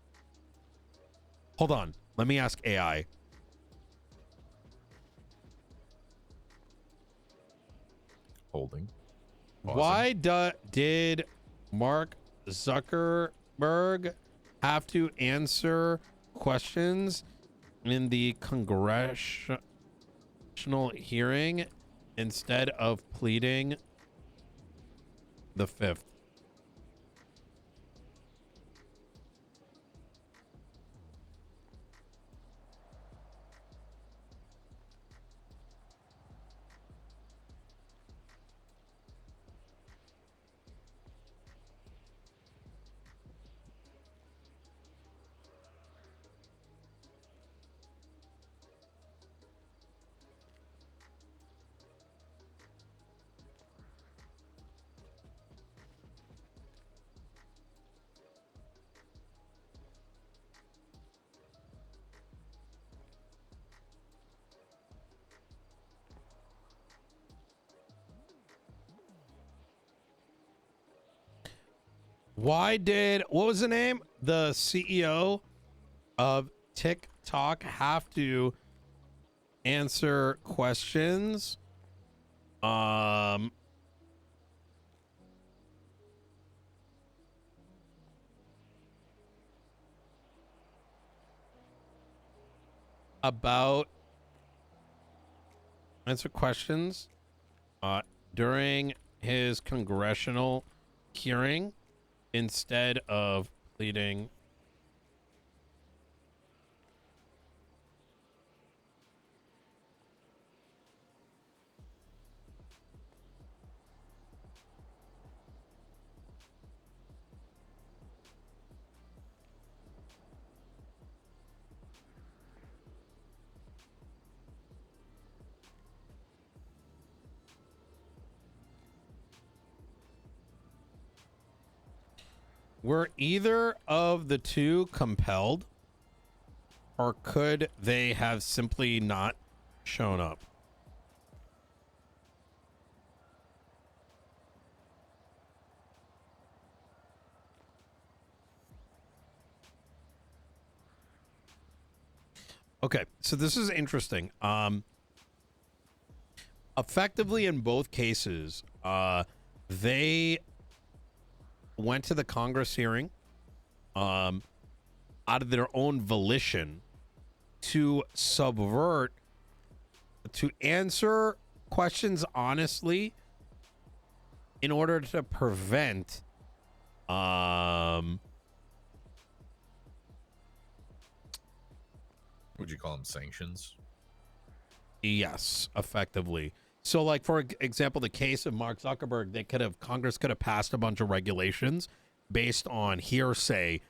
Hold on. Let me ask AI. Holding. Pausing. Why did Mark Zuckerberg have to answer questions in the congressional hearing instead of pleading the Fifth? What was the name? The CEO of TikTok have to answer questions about during his congressional hearing instead of pleading Were either of the two compelled, or could they have simply not shown up? Okay, so this is interesting. Effectively, in both cases, they went to the Congress hearing out of their own volition to subvert, to answer questions honestly in order to prevent would you call them sanctions? Yes, effectively. So, like, for example, the case of Mark Zuckerberg, Congress could have passed a bunch of regulations based on hearsay.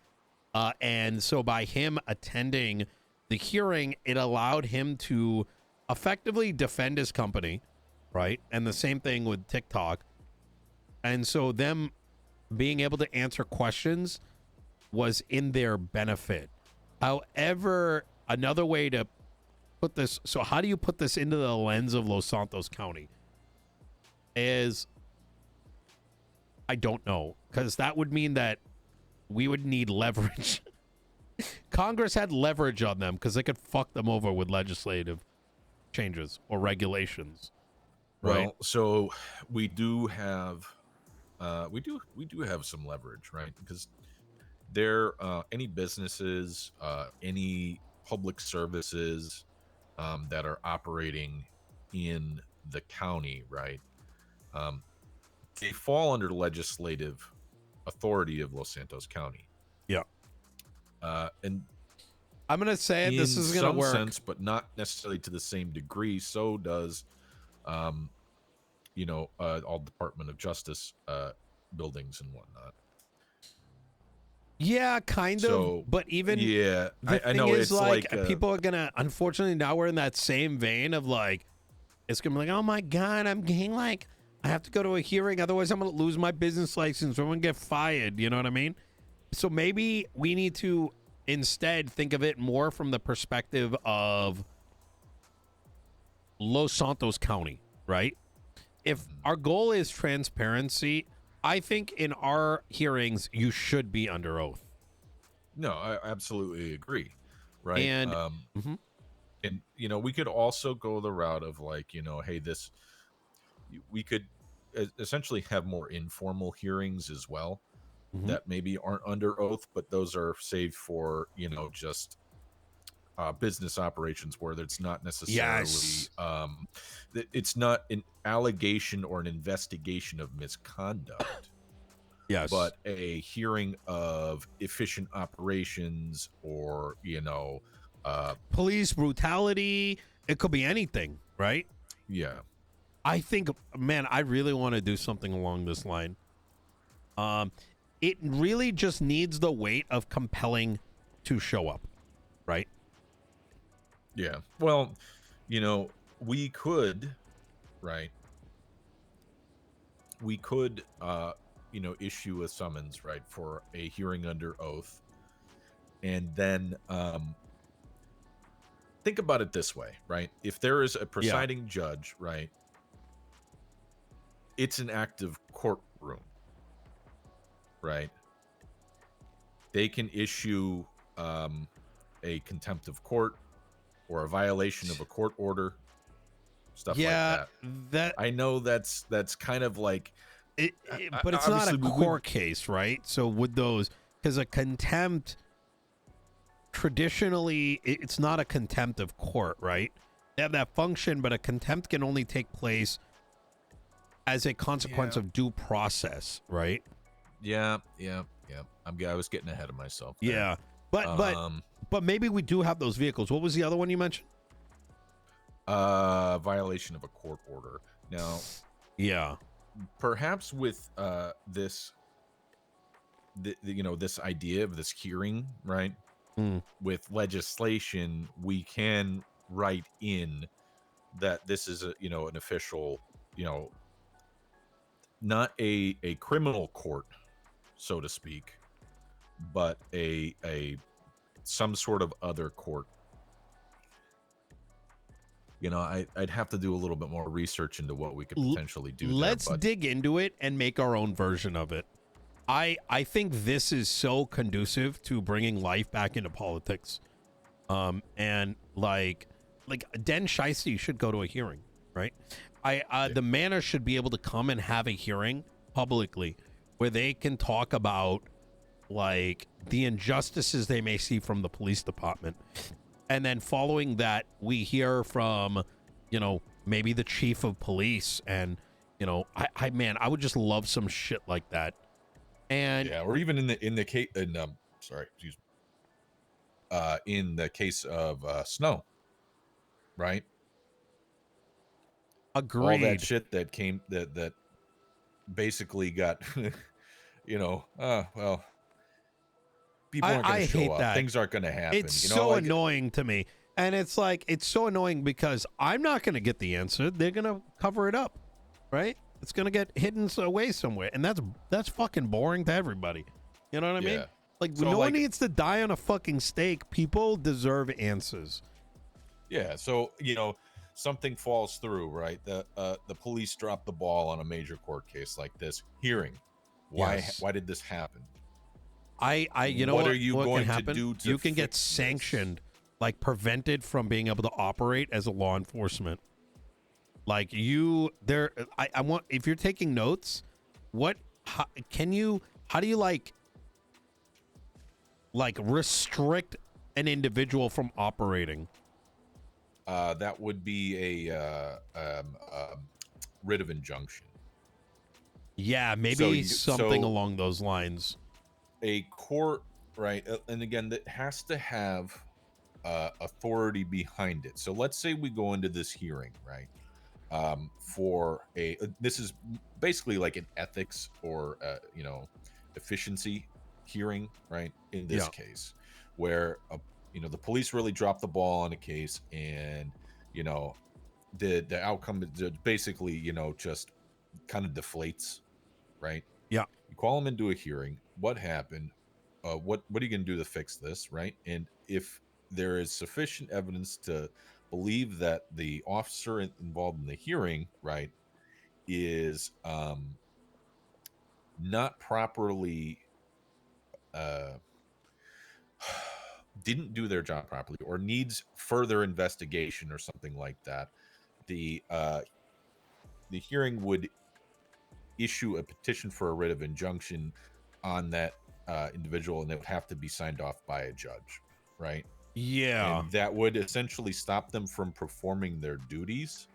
And so by him attending the hearing, it allowed him to effectively defend his company, right? And the same thing with TikTok. And so them being able to answer questions was in their benefit. However, another way to put this, so how do you put this into the lens of Los Santos County? Is, I don't know, because that would mean that we would need leverage. Congress had leverage on them because they could fuck them over with legislative changes or regulations. Right? Well, so we do have some leverage, right? Because there any businesses, any public services that are operating in the county, right? They fall under legislative authority of Los Santos County. Yeah. And I'm going to say it, this is going to work. In some sense, but not necessarily to the same degree. So does, all Department of Justice buildings and whatnot. Yeah, kind of. But even yeah, I know is, it's like people are gonna. Unfortunately, now we're in that same vein of like, it's gonna be like, oh my god, I'm getting like, I have to go to a hearing, otherwise I'm gonna lose my business license. I'm gonna get fired. You know what I mean? So maybe we need to instead think of it more from the perspective of Los Santos County, right? If our goal is transparency, I think in our hearings, you should be under oath. No, I absolutely agree. Right. And, and, we could also go the route of like, hey, we could essentially have more informal hearings as well that maybe aren't under oath, but those are saved for, just business operations where it's not necessarily it's not an allegation or an investigation of misconduct, but a hearing of efficient operations or police brutality. It could be anything, right? I think, man, I really want to do something along this line. It really just needs the weight of compelling to show up, right? Yeah. Well, we could, right? We could, issue a summons, right, for a hearing under oath. And then think about it this way, right? If there is a presiding judge, right, it's an active courtroom, right? They can issue a contempt of court or a violation of a court order, stuff like that. I know that's kind of like it, but it's not a court case, right? So with those, because a contempt traditionally, it's not a contempt of court, right? They have that function, but a contempt can only take place as a consequence of due process, right? Yeah. I was getting ahead of myself there. Yeah, but maybe we do have those vehicles. What was the other one you mentioned? Violation of a court order. Now, perhaps with this, this idea of this hearing, right? With legislation, we can write in that this is an official, not a criminal court, so to speak, but some sort of other court. You know, I'd have to do a little bit more research into what we could potentially do. Let's dig into it and make our own version of it. I think this is so conducive to bringing life back into politics. And like Den Shiesty should go to a hearing, right? The manor should be able to come and have a hearing publicly where they can talk about like the injustices they may see from the police department. And then following that, we hear from, you know, maybe the chief of police. And, you know, I would just love some shit like that. And yeah, or even in the case, sorry, excuse me, in the case of Snow, right? Agreed. All that shit that came that basically got, you know, well, people aren't going to show up. Things aren't going to happen. It's so annoying to me. And it's like, it's so annoying because I'm not going to get the answer. They're going to cover it up, right? It's going to get hidden away somewhere. And that's fucking boring to everybody. You know what I mean? Like, so no one needs to die on a fucking stake. People deserve answers. Yeah. So, you know, something falls through, right? The police drop the ball on a major court case like this. Hearing. Why did this happen? You know what are you going to do to you can get sanctioned, like prevented from being able to operate as a law enforcement. Like I want, if you're taking notes, how do you like restrict an individual from operating? That would be a writ of injunction. Yeah, maybe something along those lines. A court, right? And again, that has to have authority behind it. So let's say we go into this hearing, right? For this is basically like an ethics or you know, efficiency hearing, right? In this case, where you know, the police really dropped the ball on a case, and you know, the outcome basically, you know, just kind of deflates, right? Yeah. You call them into a hearing. What happened? What are you going to do to fix this, right? And if there is sufficient evidence to believe that the officer involved in the hearing, right, is not properly didn't do their job properly, or needs further investigation or something like that, the hearing would issue a petition for a writ of injunction on that individual, and it would have to be signed off by a judge, right? Yeah. And that would essentially stop them from performing their duties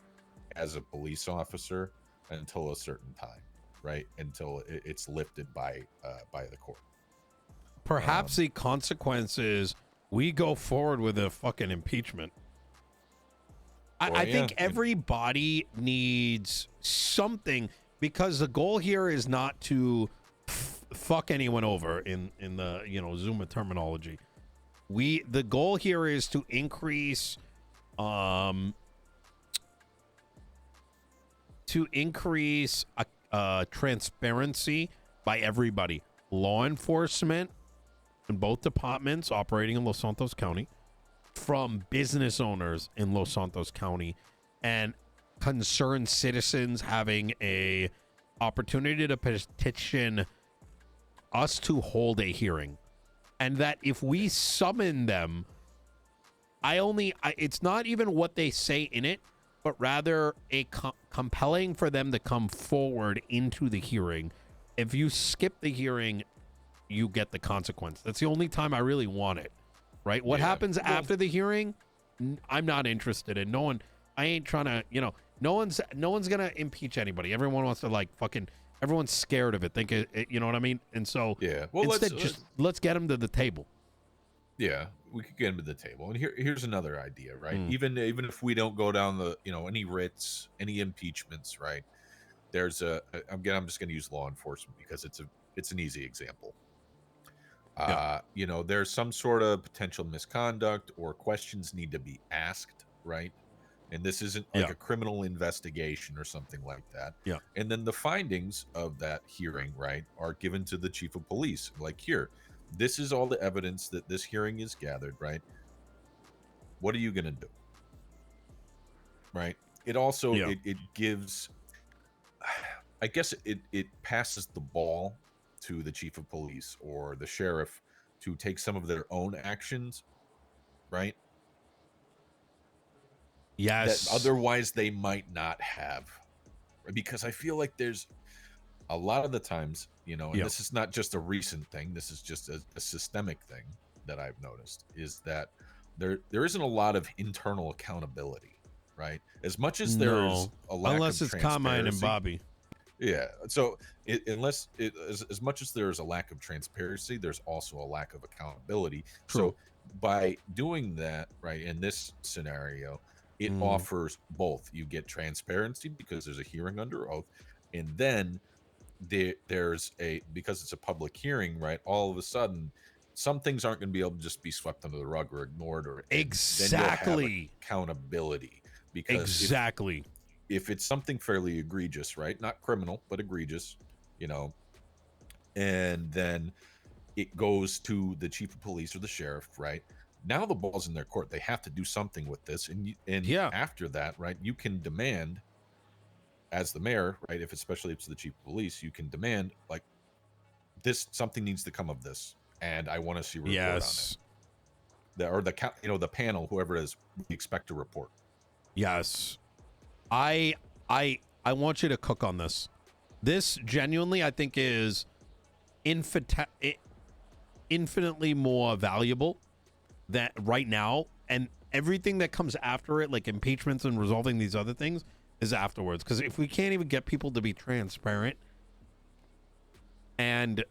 as a police officer until a certain time, right? Until it's lifted by the court. Perhaps the consequence is we go forward with a fucking impeachment. I think everybody needs something, because the goal here is not to fuck anyone over in the, you know, Zuma terminology. The goal here is to increase transparency by everybody. Law enforcement in both departments operating in Los Santos County, from business owners in Los Santos County, and concerned citizens having a opportunity to petition us to hold a hearing. And that if we summon them, it's not even what they say in it, but rather a compelling for them to come forward into the hearing. If you skip the hearing, you get the consequence. That's the only time I really want it, right? What happens after the hearing, I'm not interested in. I ain't trying to, you know, no one's gonna impeach anybody. Everyone wants to, like, fucking, everyone's scared of it. Think it, you know what I mean? And so instead, let's get them to the table. Yeah, we could get them to the table. And here's another idea, right? Even if we don't go down the, you know, any writs, any impeachments, right? There's I'm just going to use law enforcement because it's an easy example. You know, there's some sort of potential misconduct, or questions need to be asked, right? And this isn't like a criminal investigation or something like that. Yeah. And then the findings of that hearing, right, are given to the chief of police. Like, here, this is all the evidence that this hearing is gathered, right? What are you going to do? Right? It also, it gives, I guess it passes the ball to the chief of police or the sheriff to take some of their own actions, right? Yes. That otherwise they might not have. Because I feel like there's a lot of the times, you know, and this is not just a recent thing, this is just a systemic thing that I've noticed, is that there isn't a lot of internal accountability, right? As much as there's a lack unless of it's Carmine and transparency. Bobby. Yeah. So as much as there's a lack of transparency, there's also a lack of accountability. True. So by doing that, right, in this scenario, it offers both. You get transparency because there's a hearing under oath, and then there's because it's a public hearing, right? All of a sudden, some things aren't going to be able to just be swept under the rug or ignored, or exactly then you'll have accountability. Because exactly, if it's something fairly egregious, right? Not criminal, but egregious, you know, and then it goes to the chief of police or the sheriff, right? Now the ball's in their court. They have to do something with this, and after that, right, you can demand, as the mayor, right, especially if it's the chief of police, you can demand, like, this, something needs to come of this, and I want to see a report on it. The panel, whoever it is, we expect a report. Yes, I want you to cook on this. This genuinely, I think, is infinitely more valuable that right now, and everything that comes after it, like impeachments and resolving these other things, is afterwards. Because if we can't even get people to be transparent, and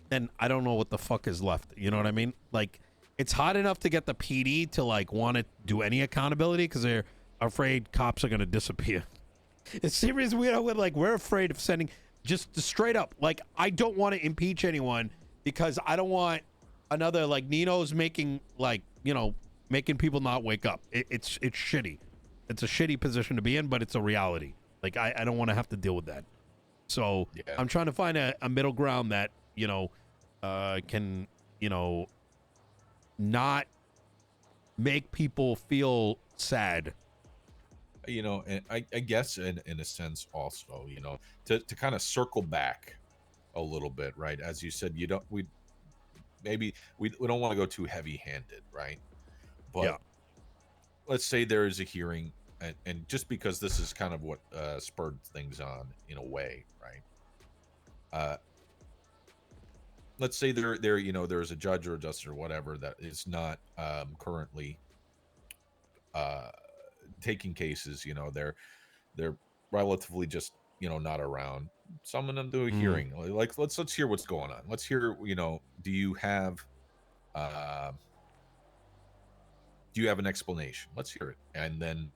then I don't know what the fuck is left. You know what I mean? Like, it's hard enough to get the PD to like want to do any accountability because they're afraid cops are going to disappear. It's serious. We're afraid of sending, just straight up, like, I don't want to impeach anyone because I don't want another, like, Nino's making, like, you know, making people not wake up. It's shitty. It's a shitty position to be in, but it's a reality. Like, I don't want to have to deal with that. So I'm trying to find a middle ground that, you know, can, you know, not make people feel sad. You know, and I guess in a sense also, you know, to kind of circle back a little bit, right? As you said, we don't want to go too heavy-handed, right? But let's say there is a hearing, and just because this is kind of what spurred things on in a way, right? Let's say there you know, there's a judge or a justice or whatever that is not currently taking cases. You know, they're relatively just, you know, not around. Summon them to a hearing. Like, let's hear what's going on. Let's hear, you know, do you have an explanation? Let's hear it. And then,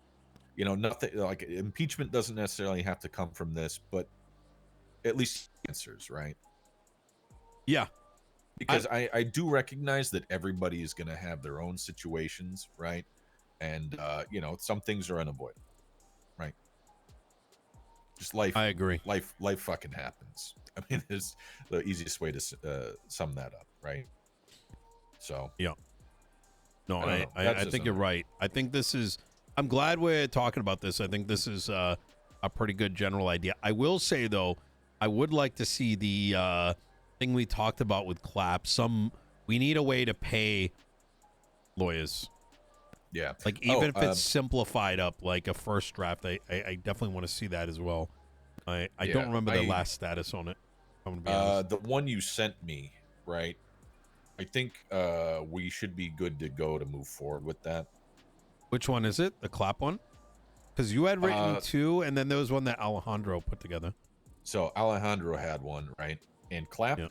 you know, nothing like impeachment doesn't necessarily have to come from this, but at least answers, right? Yeah. Because I do recognize that everybody is going to have their own situations, right? And, you know, some things are unavoidable, right? Just life. I agree. Life fucking happens. I mean, it's the easiest way to sum that up, right? So. Yeah. No, I think you're right. I think this is, I'm glad we're talking about this. I think this is a pretty good general idea. I will say, though, I would like to see the thing we talked about with CLAP. We need a way to pay lawyers. Yeah. Like, even if it's simplified up, like a first draft, I definitely want to see that as well. I don't remember the last status on it. I'm gonna be honest. The one you sent me, right? I think we should be good to go to move forward with that. Which one is it? The CLAP one? Because you had written two, and then there was one that Alejandro put together. So Alejandro had one, right? And CLAP,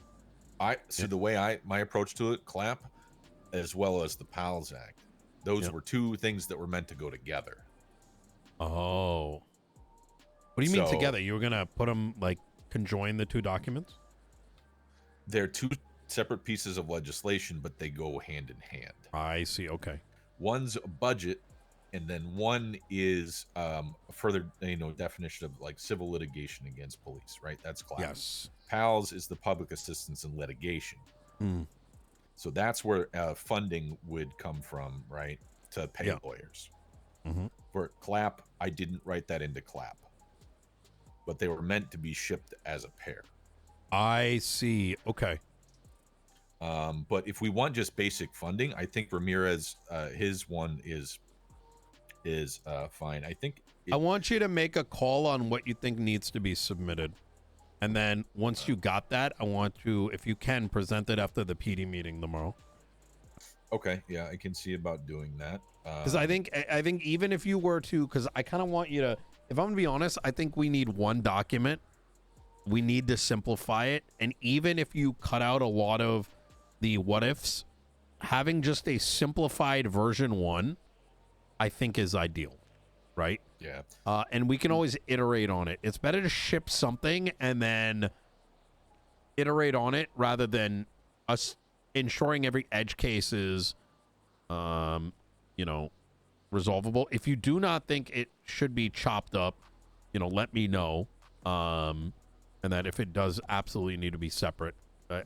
the way my approach to it, CLAP, as well as the PALS Act, those were two things that were meant to go together. Oh. What do you mean together? You were going to put them, like, conjoin the two documents? They're two separate pieces of legislation, but they go hand in hand. I see. Okay. One's a budget, and then one is further definition of like civil litigation against police, right? That's CLAP. Yes. PALS is the public assistance in litigation. So that's where funding would come from, right, to pay lawyers. For CLAP, I didn't write that into CLAP, but they were meant to be shipped as a pair. I see. Okay. But if we want just basic funding, I think Ramirez, his one is fine. I think I want you to make a call on what you think needs to be submitted. And then once you got that, I want to, if you can, present it after the PD meeting tomorrow. Okay, yeah, I can see about doing that. Because I think even if you were to, because I kind of want you to, if I'm gonna be honest, I think we need one document. We need to simplify it, and even if you cut out a lot of the what ifs, having just a simplified version 1, I think is ideal, right? Yeah. And we can always iterate on it. It's better to ship something and then iterate on it rather than us ensuring every edge case is, resolvable. If you do not think it should be chopped up, let me know. And that if it does absolutely need to be separate,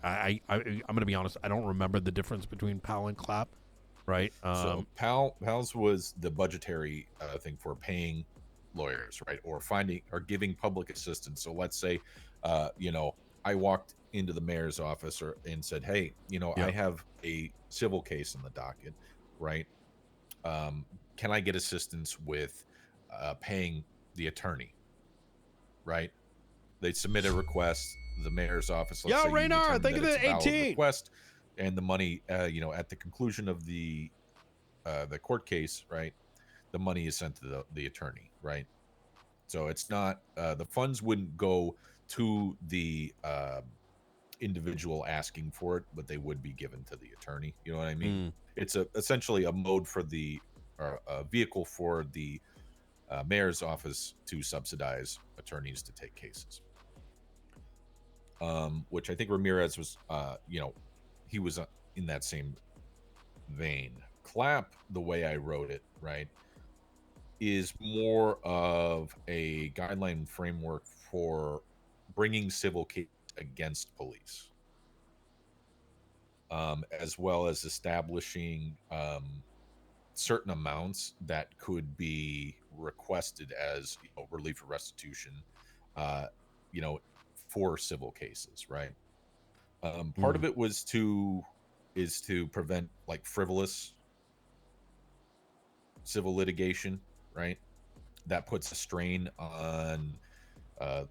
I'm going to be honest, I don't remember the difference between PAL and CLAP, right? So PALS was the budgetary thing for paying lawyers, right? Or giving public assistance. So let's say, I walked into the mayor's office and said, hey, I have a civil case in the docket, right? Can I get assistance with paying the attorney, right? They submit a request. The mayor's office. Yo, Raynard, thank you for the 18 request, and the money. At the conclusion of the court case, right, the money is sent to the attorney, right. So it's not the funds wouldn't go to the individual asking for it, but they would be given to the attorney. You know what I mean? It's essentially a mode for a vehicle for the mayor's office to subsidize attorneys to take cases. Which I think Ramirez was, he was in that same vein. CLAP, the way I wrote it, right, is more of a guideline framework for bringing civil cases against police, as well as establishing certain amounts that could be requested as relief or restitution, for civil cases, right? Part of it is to prevent like frivolous civil litigation, right? That puts a strain on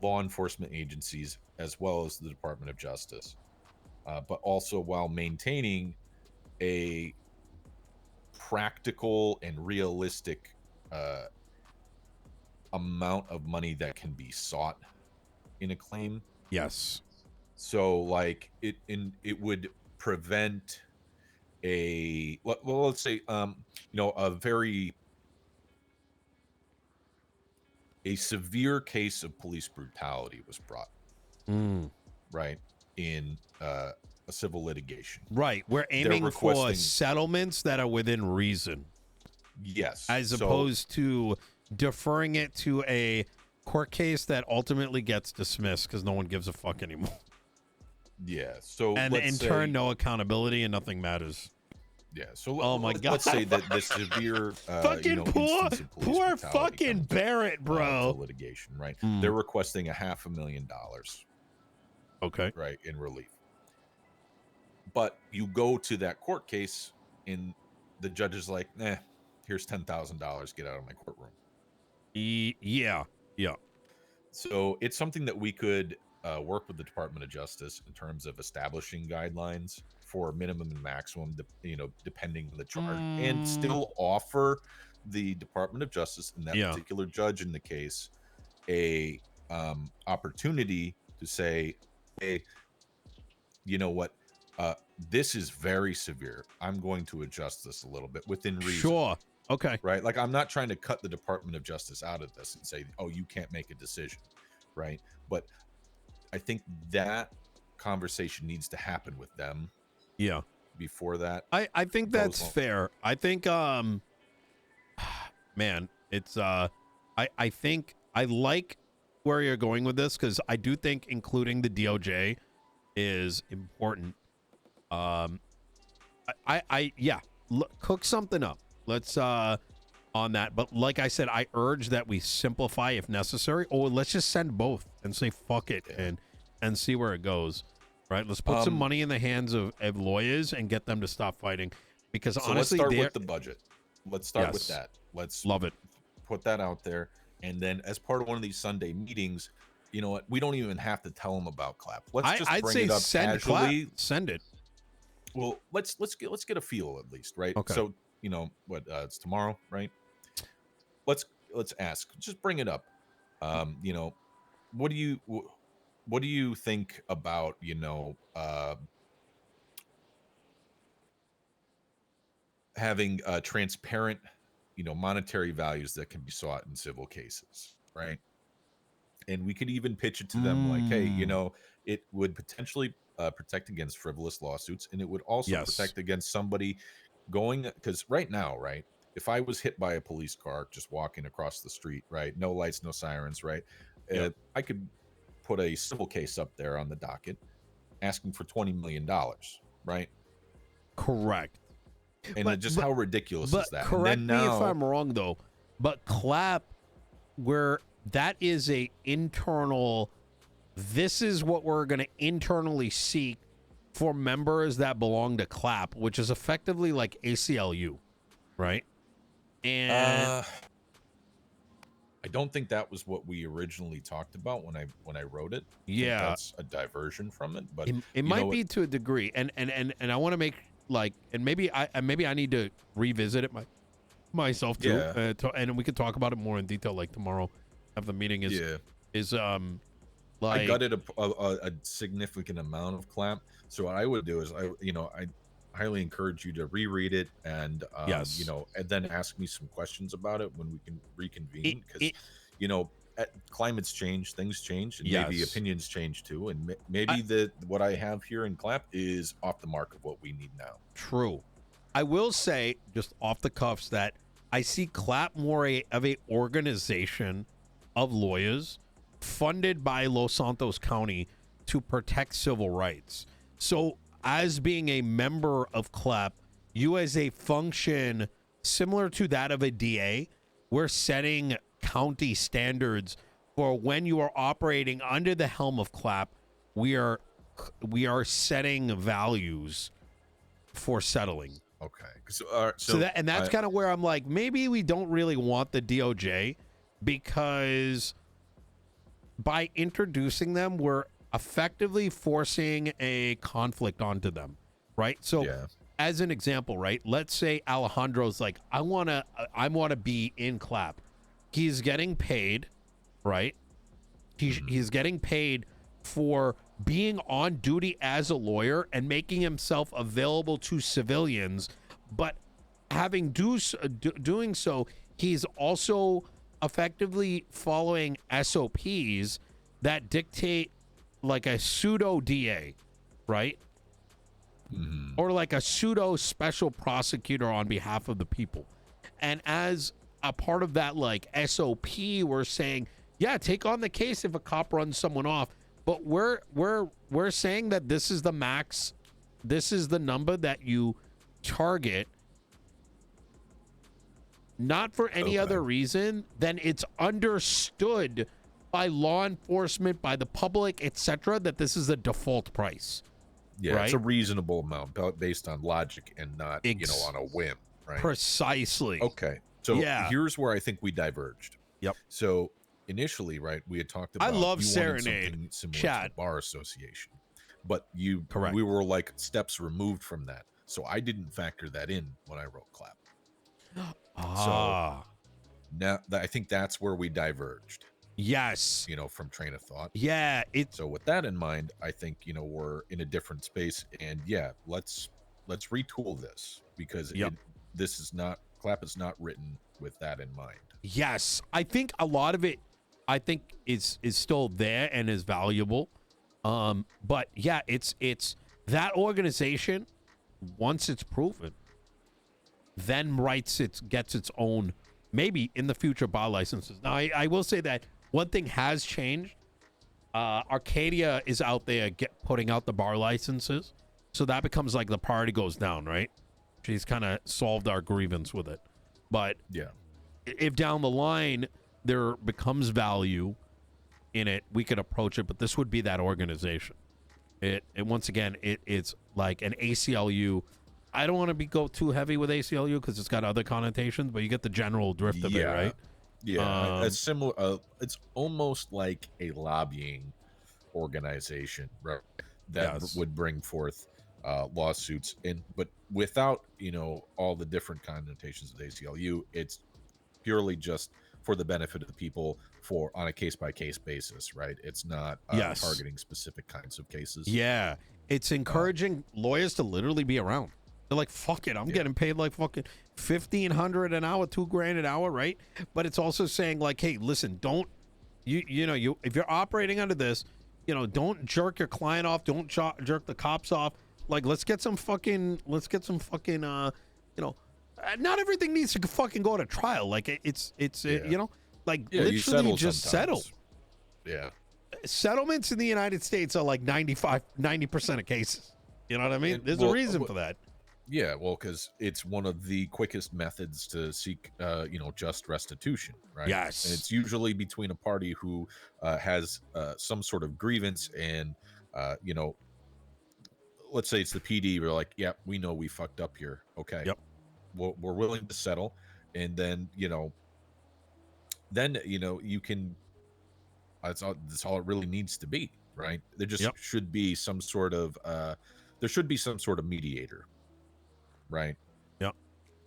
law enforcement agencies as well as the Department of Justice, but also while maintaining a practical and realistic amount of money that can be sought in a claim. Yes. So like it would prevent let's say a severe case of police brutality was brought right in a civil litigation. Right. We're aiming for settlements that are within reason. Yes. As opposed to deferring it to a court case that ultimately gets dismissed because no one gives a fuck anymore. Yeah. So and in turn, no accountability and nothing matters. Yeah. So oh my god. Let's say that this severe fucking poor fucking Barrett, bro. Litigation, right? They're requesting $500,000. Okay. Right, in relief. But you go to that court case and the judge is like, here's $10,000, get out of my courtroom. Yeah. So it's something that we could work with the Department of Justice in terms of establishing guidelines for minimum and maximum, depending on the charge, and still offer the Department of Justice and that particular judge in the case a opportunity to say, hey, you know what? This is very severe. I'm going to adjust this a little bit within reason. Sure. Okay. Right. Like I'm not trying to cut the Department of Justice out of this and say, oh, you can't make a decision. Right. But I think that conversation needs to happen with them. Yeah. Before that. I think that's fair. I think man, it's I think I like where you're going with this, because I do think including the DOJ is important. Yeah, cook something up. Let's on that. But like I said, I urge that we simplify if necessary, or let's just send both and say fuck it and see where it goes. Right? Let's put some money in the hands of lawyers and get them to stop fighting. Because honestly, let's start with the budget. Let's start with that. Let's love it. Put that out there, and then as part of one of these Sunday meetings, you know what? We don't even have to tell them about CLAP. I'd bring say it up send casually. CLAP. Send it. Well, let's get a feel at least, right? Okay. So you know what? It's tomorrow, right? Let's ask. Just bring it up. You know, what do you think about, you know, having transparent, you know, monetary values that can be sought in civil cases, right? And we could even pitch it to them like, hey, you know, it would potentially protect against frivolous lawsuits, and it would also protect against somebody going, because right now, right, if I was hit by a police car just walking across the street, right, no lights, no sirens, right, I could put a civil case up there on the docket asking for $20 million, right? Correct. And just how ridiculous is that? Correct me if I'm wrong, though, but CLAP, where that is a internal, this is what we're going to internally seek for members that belong to CLAP, which is effectively like ACLU, right? And I don't think that was what we originally talked about when I wrote it. Yeah, that's a diversion from it, but it might be to a degree. And I want to make like, and maybe I need to revisit it myself too. Yeah. And we could talk about it more in detail like tomorrow after the meeting is like, I gutted a significant amount of CLAP. So what I would do is I highly encourage you to reread it and you know, and then ask me some questions about it when we can reconvene, because you know, climates change, things change, and maybe opinions change too, and maybe what I have here in CLAP is off the mark of what we need now. True. I will say, just off the cuffs, that I see CLAP more of a organization of lawyers funded by Los Santos County to protect civil rights. So as being a member of CLAP, you as a function similar to that of a DA, we're setting county standards for when you are operating under the helm of CLAP. We are setting values for settling. Okay. So that's kind of where I'm like, maybe we don't really want the DOJ, because by introducing them, we're effectively forcing a conflict onto them, right? So as an example, right, let's say Alejandro's like, I want to be in CLAP. He's getting paid, right? He's getting paid for being on duty as a lawyer and making himself available to civilians, but having doing so, he's also effectively following SOPs that dictate like a pseudo DA, right? Or like a pseudo special prosecutor on behalf of the people. And as a part of that like SOP, we're saying, yeah, take on the case if a cop runs someone off, but we're saying that this is the max, this is the number that you target, not for any other reason than it's understood by law enforcement, by the public, etc., that this is a default price. Yeah, right? It's a reasonable amount based on logic and not, you know, on a whim, right? Precisely. Okay. So here's where I think we diverged. Yep. So initially, right, we had talked about, I love Serenade, Chad, to the bar association, but we were like steps removed from that. So I didn't factor that in when I wrote CLAP. So now I think that's where we diverged. Yes. You know, from train of thought. Yeah. So with that in mind, I think, you know, we're in a different space, and let's retool this, because this is not, CLAP is not written with that in mind. Yes. I think a lot of it, I think is still there and is valuable. But yeah, it's that organization, once it's proven, then gets its own maybe in the future bar licenses. Now, I will say that one thing has changed. Arcadia is out there putting out the bar licenses, so that becomes like the priority goes down, right? She's kind of solved our grievance with it. But yeah, if down the line there becomes value in it, we could approach it. But this would be that organization. It once again, it's like an ACLU. I don't want to go too heavy with ACLU because it's got other connotations, but you get the general drift of it, right? Yeah, a similar. It's almost like a lobbying organization, right? That would bring forth lawsuits, but without all the different connotations of the ACLU. It's purely just for the benefit of the people, on a case-by-case basis, right? It's not targeting specific kinds of cases. Yeah, it's encouraging lawyers to literally be around. They're like, fuck it, I'm getting paid like fucking $1,500 an hour, $2,000 an hour, right? But it's also saying like, hey, listen, don't you if you're operating under this, don't jerk your client off, don't jerk the cops off. Like, let's get some fucking not everything needs to fucking go to trial. Like it's literally just settle. Yeah. Settlements in the United States are like 90% of cases. You know what I mean? There's a reason for that. Yeah, well, because it's one of the quickest methods to seek, just restitution, right? Yes. And it's usually between a party who has some sort of grievance and, let's say it's the PD. We're like, yeah, we know we fucked up here. Okay. Yep. We're willing to settle. And then, you can, that's all it really needs to be, right? There just should be some sort of, mediator, right? Yep.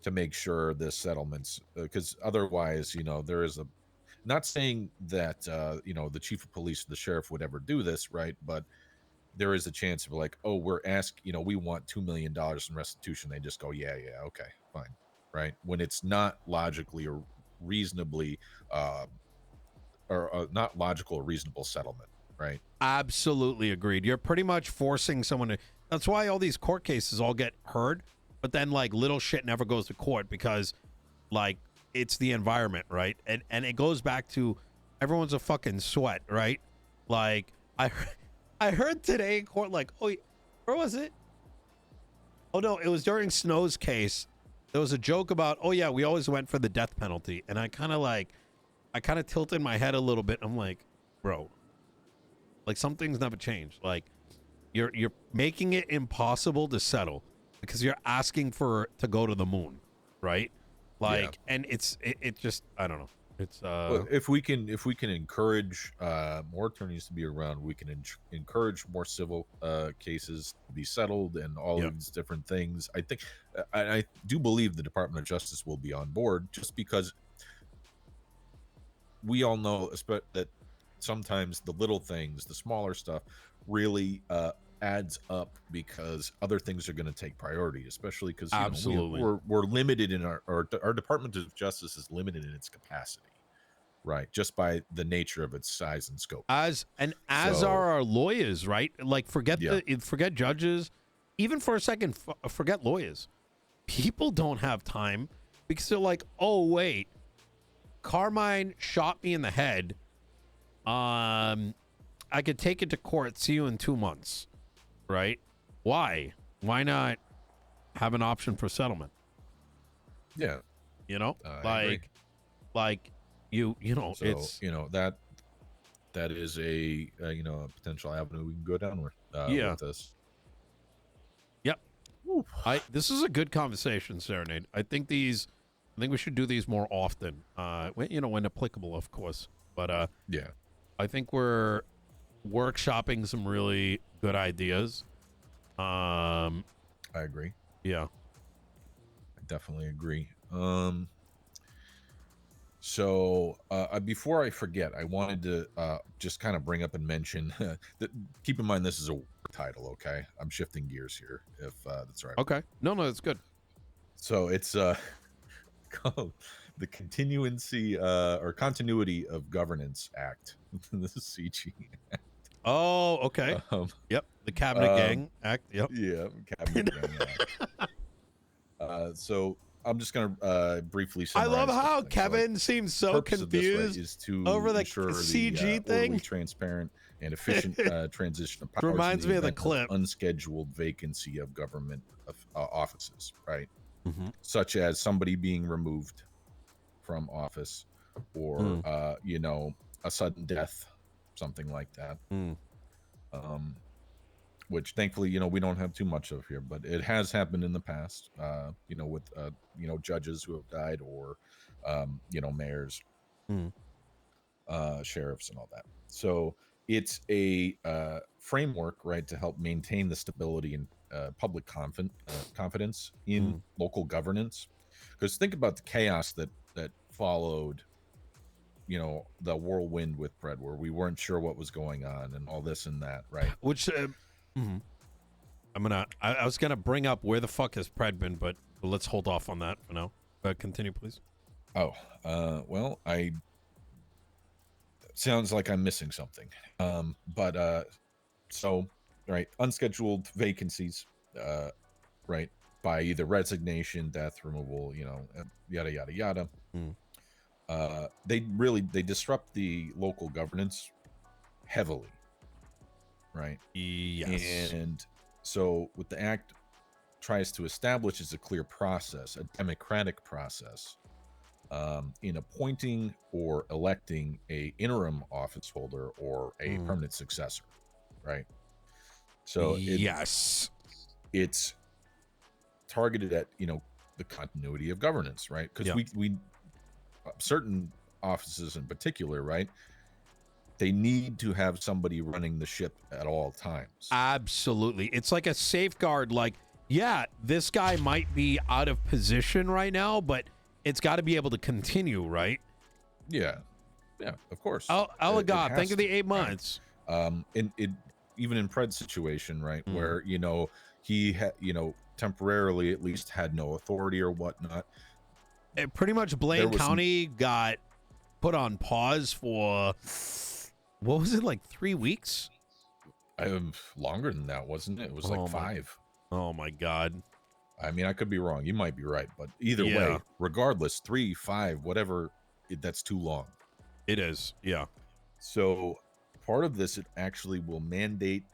To make sure the settlements, because otherwise, there is not saying that, the chief of police, the sheriff would ever do this, right? But there is a chance of like, oh, we want $2 million in restitution. They just go, yeah, okay, fine, right? When it's not logically or reasonably, or not logical or reasonable settlement, right? Absolutely agreed. You're pretty much forcing someone to. That's why all these court cases all get heard, but then like little shit never goes to court because like it's the environment, right? And it goes back to everyone's a fucking sweat, right? Like I heard today in court, like, oh, where was it? Oh no, it was during Snow's case. There was a joke about, oh yeah, we always went for the death penalty, and I kind of tilted my head a little bit. I'm like, bro, like some things never change. Like you're making it impossible to settle because you're asking to go to the moon, right? Like, and it just, I don't know. It's well, if we can encourage more attorneys to be around, we can encourage more civil cases to be settled and all of these different things. I think I do believe the Department of Justice will be on board, just because we all know that sometimes the little things, the smaller stuff, really adds up because other things are going to take priority, especially because we're limited in our Department of Justice is limited in its capacity, right? Just by the nature of its size and scope. As are our lawyers, right? Like forget judges, even for a second, forget lawyers. People don't have time because they're like, oh wait, Carmine shot me in the head. I could take it to court. See you in 2 months. Right? Why not have an option for settlement? Yeah. Like you know, so, it's that is a a potential avenue we can go down with this. Yep. This is a good conversation, Serenade. I think we should do these more often. When applicable, of course. But I think we're workshopping some really good ideas. I agree. Yeah. I definitely agree. So before I forget, I wanted to just kind of bring up and mention that, keep in mind this is a work title, okay? I'm shifting gears here, if that's right. Okay. No, that's good. So it's called the Continuity of Governance Act. This is CG. Oh, okay. Yep. The Cabinet Gang Act. Yep. Yeah, Cabinet Gang Act. So I'm just gonna briefly I summarize. love how something. Kevin seems so confused is to over the ensure CG the thing. orderly, transparent, and efficient transition of powers Reminds in the me of the event clip. unscheduled vacancy of government offices, right? Mm-hmm. Such as somebody being removed from office, or you know, a sudden death, something like that. Which thankfully, you know, we don't have too much of here, but it has happened in the past, you know, with, you know, judges who have died, or, you know, mayors, sheriffs and all that. So it's a framework, right, to help maintain the stability and public confidence in local governance. Because think about the chaos that followed, you know, the whirlwind with Pred, where we weren't sure what was going on and all this and that, right? Which I was gonna bring up where the fuck has Pred been, but let's hold off on that for now. Continue, please. Oh, well, sounds like I'm missing something. So, right, unscheduled vacancies, right, by either resignation, death, removal, you know, yada yada yada. They disrupt the local governance heavily, right? Yes. And so what the act tries to establish is a clear process, a democratic process, in appointing or electing a interim office holder or a permanent successor, right? So it's targeted at, you know, the continuity of governance, right? Because we certain offices in particular, right, they need to have somebody running the ship at all times. Absolutely. It's like a safeguard. Like, yeah, this guy might be out of position right now, but it's got to be able to continue, right? Yeah, of course. Oh God, thank you, the 8 months. And it, even in Pred's situation, right, where, you know, he had, you know, temporarily at least had no authority or whatnot. Pretty much Blaine County got put on pause for, what was it, like 3 weeks? Longer than that, wasn't it? It was like 5. Oh my God. I mean, I could be wrong. You might be right, but either way, regardless, 3, 5, whatever, that's too long. It is, yeah. So part of this, it actually will mandate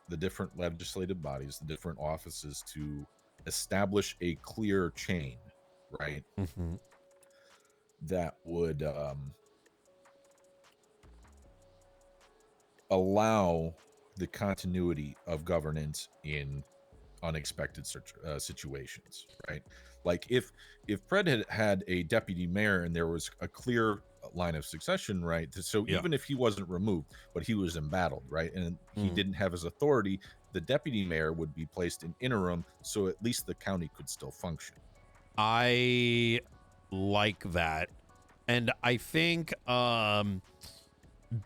the different legislative bodies, the different offices, to establish a clear chain, right? That would allow the continuity of governance in unexpected situations, right? Like if Pred had a deputy mayor and there was a clear line of succession, right? So even if he wasn't removed, but he was embattled, right, and he didn't have his authority, the deputy mayor would be placed in interim, so at least the county could still function. I like that, and I think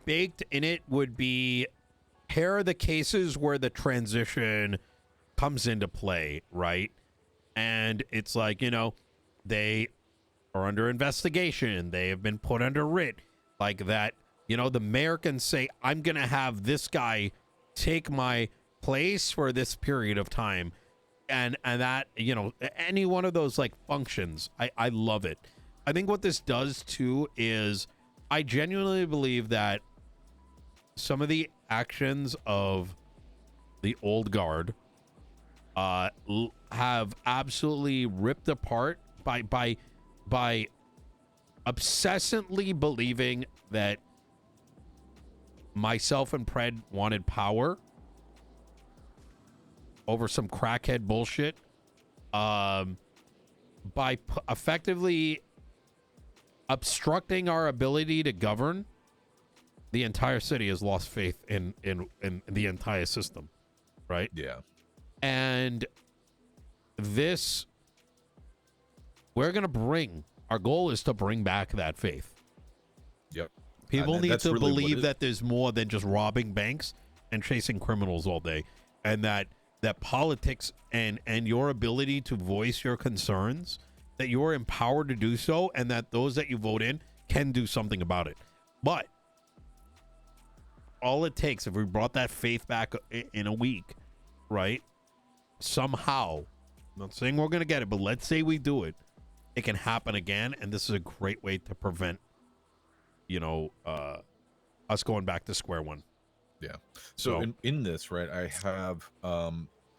baked in it would be, here are the cases where the transition comes into play, right? And it's like, you know, they are under investigation, they have been put under writ, like that, you know, the mayor can say, I'm gonna have this guy take my place for this period of time, and that, you know, any one of those like functions, I love it. I think what this does too is, I genuinely believe that some of the actions of the old guard have absolutely ripped apart by obsessively believing that myself and Pred wanted power over some crackhead bullshit. By effectively obstructing our ability to govern, the entire city has lost faith in the entire system, right? Yeah. And this, we're going to bring, our goal is to bring back that faith. Yep. People need to really believe that there's more than just robbing banks and chasing criminals all day, and that politics and your ability to voice your concerns, that you're empowered to do so, and that those that you vote in can do something about it. But all it takes, if we brought that faith back in a week, right? Somehow, I'm not saying we're going to get it, but let's say we do it. it can happen again, and this is a great way to prevent, us going back to square one. Yeah. So in this, right, I have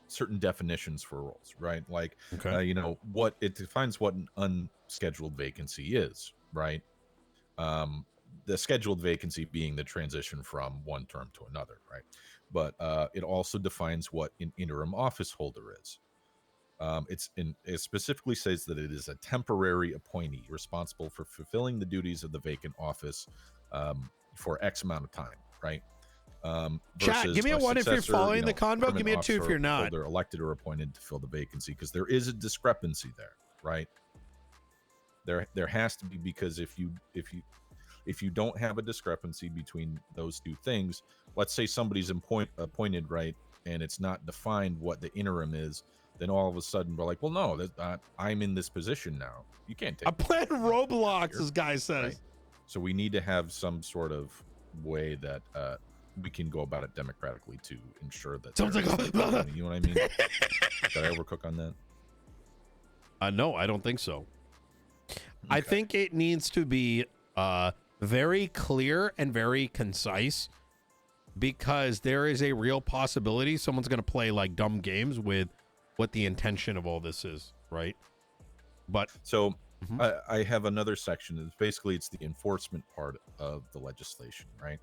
certain definitions for roles, right? Like, okay. What it defines what an unscheduled vacancy is, right? The scheduled vacancy being the transition from one term to another, right? But it also defines what an interim office holder is. It specifically says that it is a temporary appointee responsible for fulfilling the duties of the vacant office for X amount of time, right? Chat, give me a 1 if you're following the convo. Give me a 2 if you're not. They're elected or appointed to fill the vacancy, because there is a discrepancy there, right? There has to be, because if you don't have a discrepancy between those two things, let's say somebody's appointed, right, and it's not defined what the interim is, then all of a sudden we're like, well, no, I'm in this position now. You can't take. I'm playing Roblox, this guy says. Right? So we need to have some sort of way that we can go about it democratically to ensure that. Sounds like you know what I mean? Did I overcook on that? No, I don't think so. Okay. I think it needs to be very clear and very concise, because there is a real possibility someone's going to play like dumb games with what the intention of all this is, right? But so I have another section. It's the enforcement part of the legislation, right?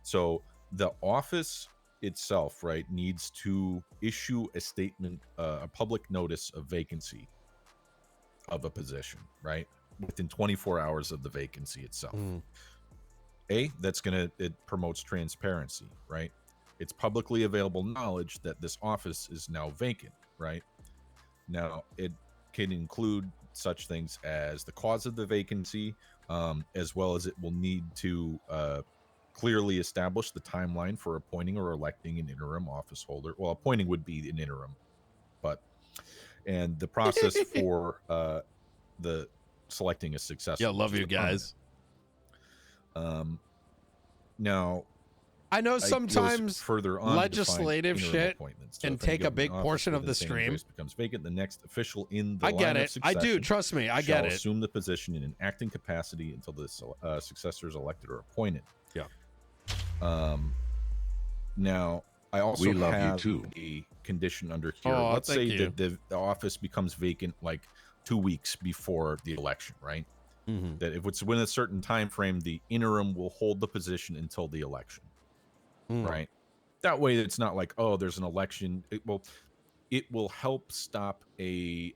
So the office itself, right, needs to issue a statement, a public notice of vacancy of a position, right, within 24 hours of the vacancy itself. It promotes transparency, right? It's publicly available knowledge that this office is now vacant, right? Now, it can include such things as the cause of the vacancy, as well as it will need to clearly establish the timeline for appointing or electing an interim office holder. Well, appointing would be an interim, and the process for the selecting a successor. Yeah, love you guys. Now, I know sometimes further on legislative shit can take a big portion of the stream. Becomes vacant. The next official in the I get it. I do. Trust me. I get it. Assume the position in an acting capacity until the successor is elected or appointed. Yeah. Now, I also have a condition under here. Let's say that the office becomes vacant like 2 weeks before the election, right? That if it's within a certain time frame, the interim will hold the position until the election, right? That way, it's not like, oh, there's an election. It will help stop a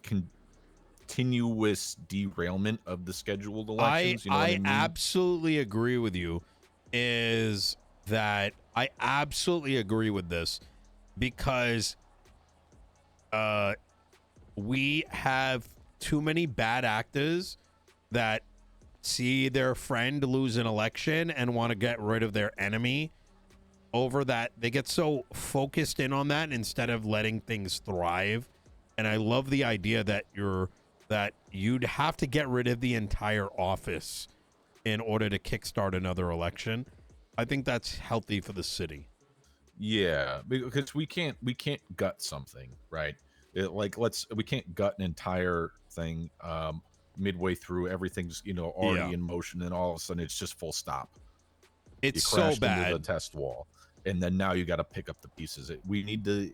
continuous derailment of the scheduled elections. I absolutely agree with you. Is that I absolutely agree with this, because we have too many bad actors that see their friend lose an election and want to get rid of their enemy over that. They get so focused in on that instead of letting things thrive. And I love the idea that you'd have to get rid of the entire office in order to kickstart another election. I think that's healthy for the city. Yeah, because we can't gut something, right? We can't gut an entire thing midway through. Everything's already in motion, and all of a sudden it's just full stop. It's so bad. Into the test wall, and then now you got to pick up the pieces. We need to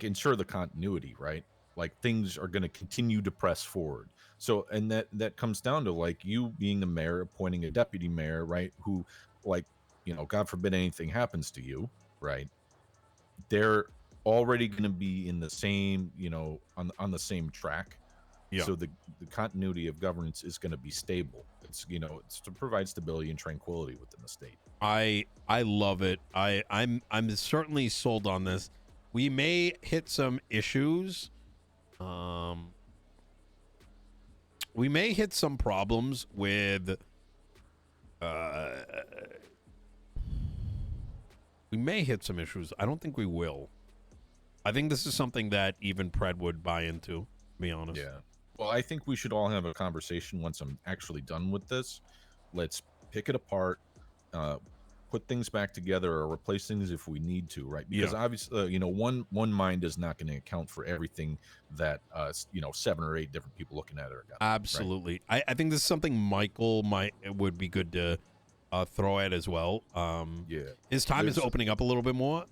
ensure the continuity, right? Like, things are going to continue to press forward. So, and that comes down to, like, you being the mayor, appointing a deputy mayor, right? Who, God forbid anything happens to you, right? They're already going to be in the same, on the same track. Yeah. So the continuity of governance is going to be stable. It's to provide stability and tranquility within the state. I love it. I'm certainly sold on this. We may hit some issues. We may hit some problems with we may hit some issues. I don't think we will. I think this is something that even Pred would buy into, to be honest. Yeah. Well, I think we should all have a conversation once I'm actually done with this. Let's pick it apart, put put things back together or replace things if we need to, right? Because obviously, you know, one mind is not going to account for everything that you know, 7 or 8 different people looking at it are going. Absolutely, right? I think this is something Michael would be good to throw at as well. His time is opening up a little bit more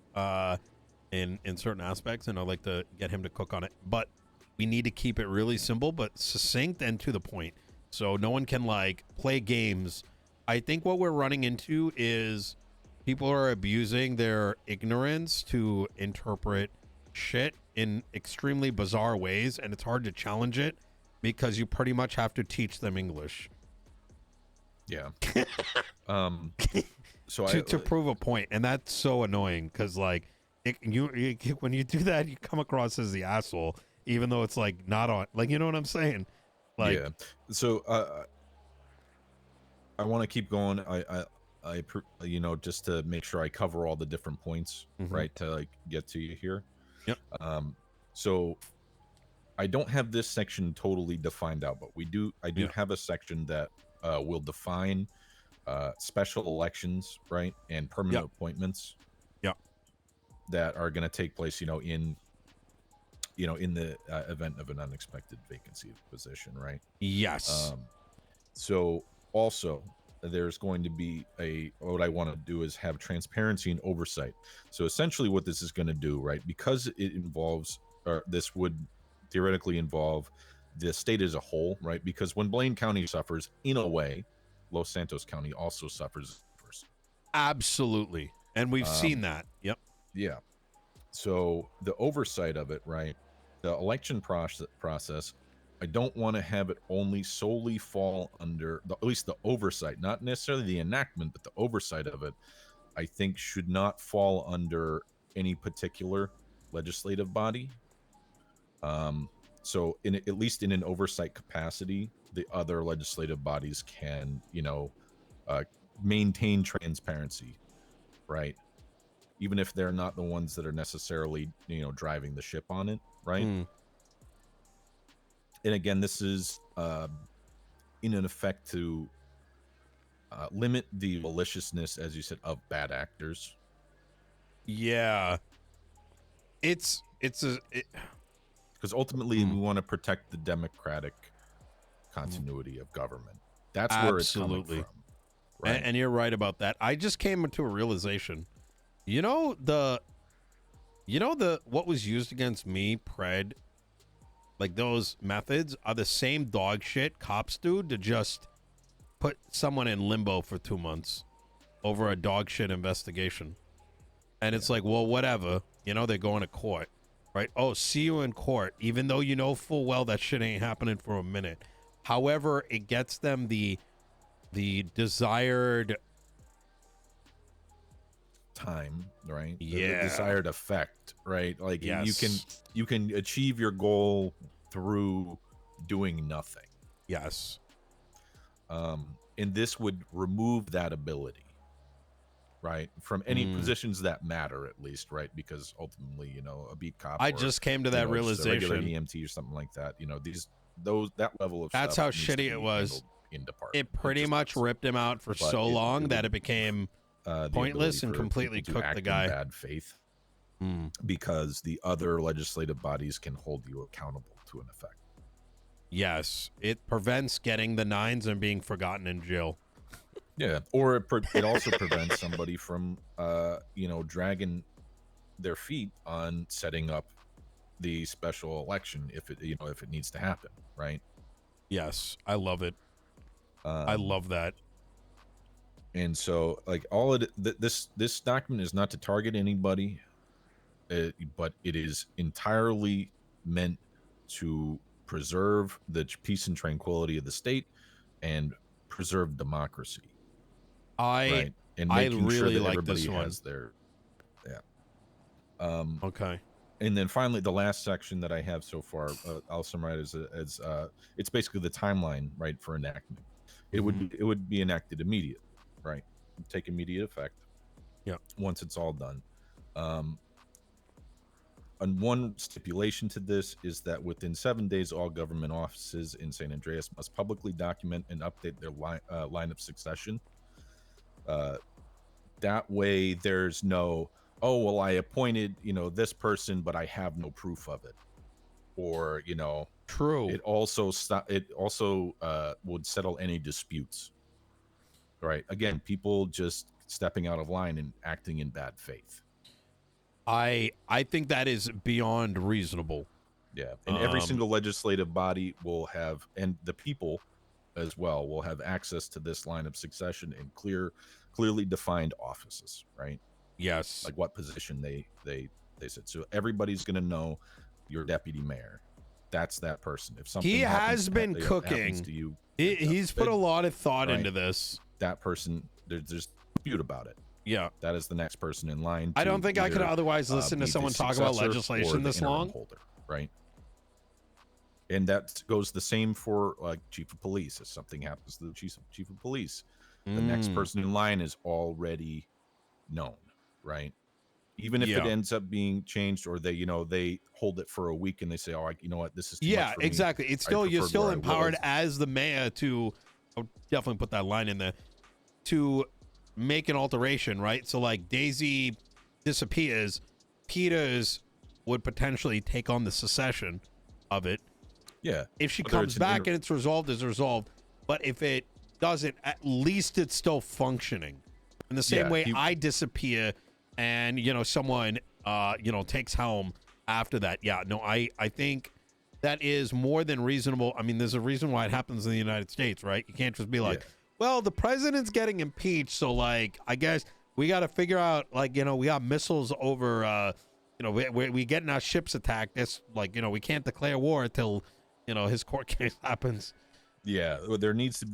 in certain aspects, and I'd like to get him to cook on it. But we need to keep it really simple, but succinct and to the point, so no one can like play games. I think what we're running into is people are abusing their ignorance to interpret shit in extremely bizarre ways, and it's hard to challenge it because you pretty much have to teach them English. Yeah. So to prove a point, and that's so annoying because like when you do that, you come across as the asshole, even though it's like not on, like, you know what I'm saying? Like, yeah. So I want to keep going. I you know, just to make sure I cover all the different points, right, to like get to you here. Yep. So I don't have this section totally defined out, but I do have a section that will define special elections, right, and permanent appointments. Yep. That are going to take place, you know, in the event of an unexpected vacancy of position, right? Yes. So also there's going to be what I want to do is have transparency and oversight. So essentially what this is going to do, right, because it involves, or this would theoretically involve the state as a whole, right? Because when Blaine County suffers, in a way, Los Santos County also suffers first. Absolutely. And we've seen that. Yep. Yeah. So the oversight of it, right? The election process, I don't want to have it only solely fall under at least the oversight, not necessarily the enactment, but the oversight of it, I think should not fall under any particular legislative body. So at least in an oversight capacity, the other legislative bodies can, you know, maintain transparency, right? Even if they're not the ones that are necessarily, you know, driving the ship on it, right? And again, this is in an effect to limit the maliciousness, as you said, of bad actors. Yeah. Because ultimately we want to protect the democratic continuity of government. That's where it's coming from. Right? And you're right about that. I just came into a realization. You know what was used against me, Pred, like those methods are the same dog shit cops do to just put someone in limbo for 2 months over a dog shit investigation. And it's like, well, whatever, you know, they're going to court, right? Oh, see you in court, even though you know full well that shit ain't happening for a minute. However, it gets them the desired time, right? Yeah. The desired effect, right? Like you can achieve your goal through doing nothing. Yes. And this would remove that ability, right, from any positions that matter, at least, right? Because ultimately, you know, a beat cop, I just came to that realization, a regular EMT or something like that, you know, that level of that's stuff how shitty it was. It pretty much ripped him out for so long that it became pointless and completely cooked the guy. In bad faith, because the other legislative bodies can hold you accountable to an effect. Yes, it prevents getting the 9s and being forgotten in jail. Yeah, or it also prevents somebody from, you know, dragging their feet on setting up the special election if it needs to happen, right? Yes, I love it. I love that. And so, like, this document is not to target anybody, but it is entirely meant to preserve the peace and tranquility of the state and preserve democracy. I really sure that like everybody this one. has their, okay. And then finally, the last section that I have so far, I'll summarize as it's basically the timeline, right, for enactment. It would be enacted immediately, right? Take immediate effect. Yeah. Once it's all done. And one stipulation to this is that within 7 days, all government offices in San Andreas must publicly document and update their line of succession. That way there's no, oh, well, I appointed, this person, but I have no proof of it. Or, True. It also would settle any disputes. Right. Again, people just stepping out of line and acting in bad faith. I think that is beyond reasonable. Yeah. And every single legislative body will have, and the people as well will have access to this line of succession in clearly defined offices, right? Yes. Like what position they said. So everybody's going to know your deputy mayor. That's that person. If something has been cooking to you, he's put a lot of thought into this. That person, there's dispute about it. Yeah, that is the next person in line. I don't think I could otherwise listen to someone talk about legislation this long. Holder, right? And that goes the same for like chief of police. If something happens to the chief of police, the next person in line is already known, right? Even if it ends up being changed, or they hold it for a week and they say, oh, you know what, this is too much for me. Exactly. It's still, you're still empowered as the mayor to, I'll definitely put that line in there, to make an alteration, right? So like Daisy disappears, Peters would potentially take on the secession of it. Yeah. If she comes back and it's resolved, it's resolved. But if it doesn't, at least it's still functioning. In the same way I disappear and, someone, takes helm after that. Yeah, no, I think that is more than reasonable. I mean, there's a reason why it happens in the United States, right? You can't just be like, well, the president's getting impeached, so, like, I guess we got to figure out, like, we got missiles over, we getting our ships attacked. It's like, we can't declare war until, his court case happens. Yeah, there needs to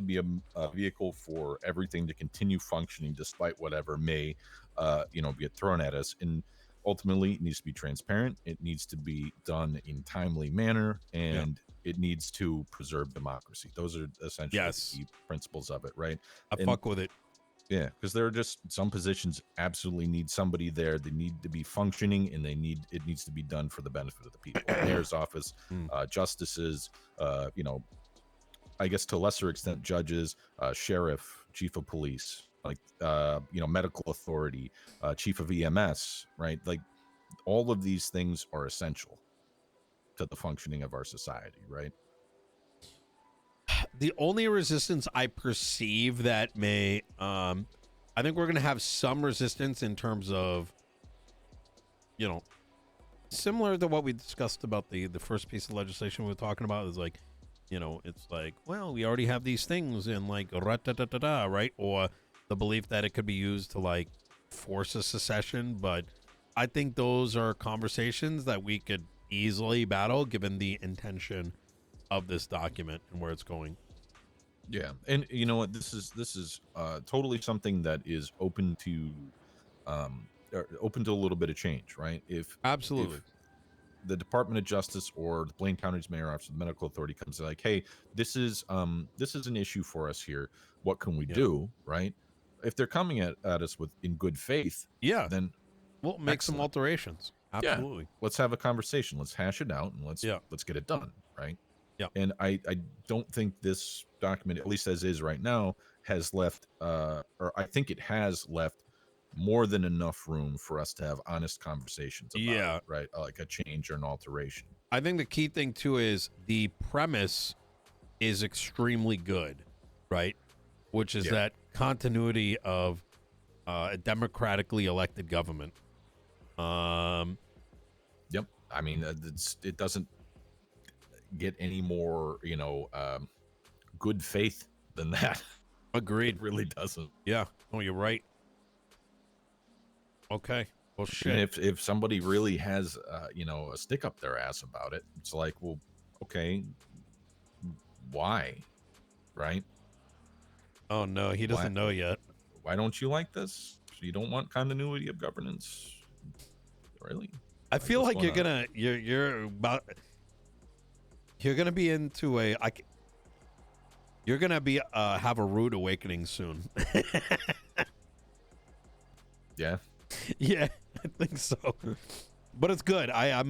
be a vehicle for everything to continue functioning despite whatever may, get thrown at us. And ultimately, it needs to be transparent. It needs to be done in timely manner, and it needs to preserve democracy. Those are essentially the key principles of it, right? I fuck with it. Yeah, because there are just some positions absolutely need somebody there. They need to be functioning, and it needs to be done for the benefit of the people. Mayor's office, justices, I guess to a lesser extent, judges, sheriff, chief of police, like medical authority, chief of EMS, right? Like all of these things are essential to the functioning of our society, right? The only resistance I perceive that may, I think we're going to have some resistance in terms of, similar to what we discussed about the first piece of legislation we were talking about is like, it's like, well, we already have these things in like, right? Or the belief that it could be used to like force a secession. But I think those are conversations that we could easily battle given the intention of this document and where it's going. Yeah, and you know what, this is totally something that is open to a little bit of change, right? If the Department of Justice or the Blaine County's Mayor Office of the Medical Authority comes like, hey, this is an issue for us here. What can we do, right? If they're coming at us in good faith, then we'll make some alterations. Absolutely. Let's have a conversation. Let's hash it out and let's get it done, right? Yeah. And I don't think this document, at least as is right now, has left, or I think it has left more than enough room for us to have honest conversations about it, right? Like a change or an alteration. I think the key thing too is the premise is extremely good, right? Which is that continuity of a democratically elected government. Yep. I mean, it doesn't get any more, good faith than that. Agreed. It really doesn't. Yeah. Oh, you're right. Okay. Well, shit. And if somebody really has, a stick up their ass about it, it's like, well, okay, why? Right? Oh, no, he doesn't know yet. Why don't you like this? You don't want continuity of governance? Really? I feel like you're gonna be into you're gonna be have a rude awakening soon. Yeah. Yeah, I think so. But it's good. I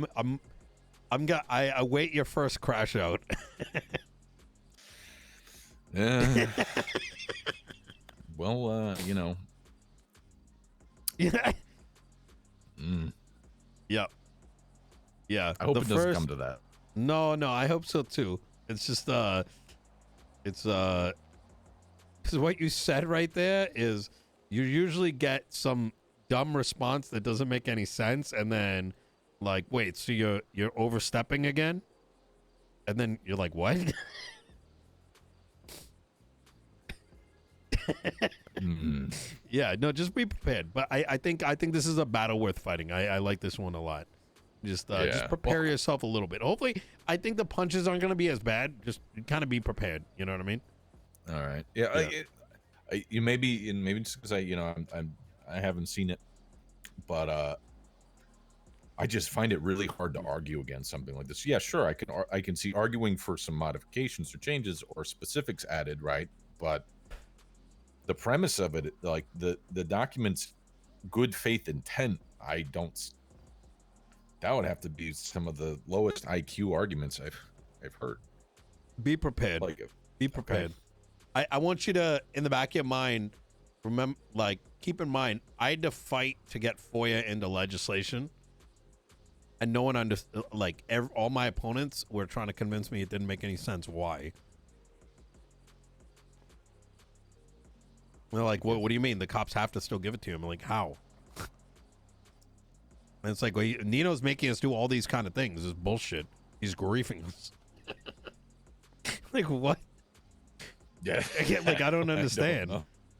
await your first crash out. Yeah. Well, Yeah. Mm. Yeah. Yeah. I hope it doesn't come to that. No, I hope so too. It's just because what you said right there is you usually get some dumb response that doesn't make any sense, and then like, wait, so you're overstepping again? And then you're like, what? Yeah, no, just be prepared. But I think this is a battle worth fighting. I like this one a lot. Just prepare yourself a little bit. Hopefully, I think the punches aren't going to be as bad. Just kind of be prepared. You know what I mean? All right. Yeah. You maybe just because I haven't seen it, but I just find it really hard to argue against something like this. Yeah, sure, I can see arguing for some modifications or changes or specifics added, right? But the premise of it, like the document's good faith intent, that would have to be some of the lowest IQ arguments I've heard. Be prepared. Be prepared. Okay. I want you to, in the back of your mind, remember, like, keep in mind, I had to fight to get FOIA into legislation, and no one understood. Like, all my opponents were trying to convince me it didn't make any sense. Why? They're like, what do you mean? The cops have to still give it to you. I'm like, how? And it's like, well, Nino's making us do all these kind of things. This is bullshit. He's griefing us. Like, what? Yeah. I don't understand.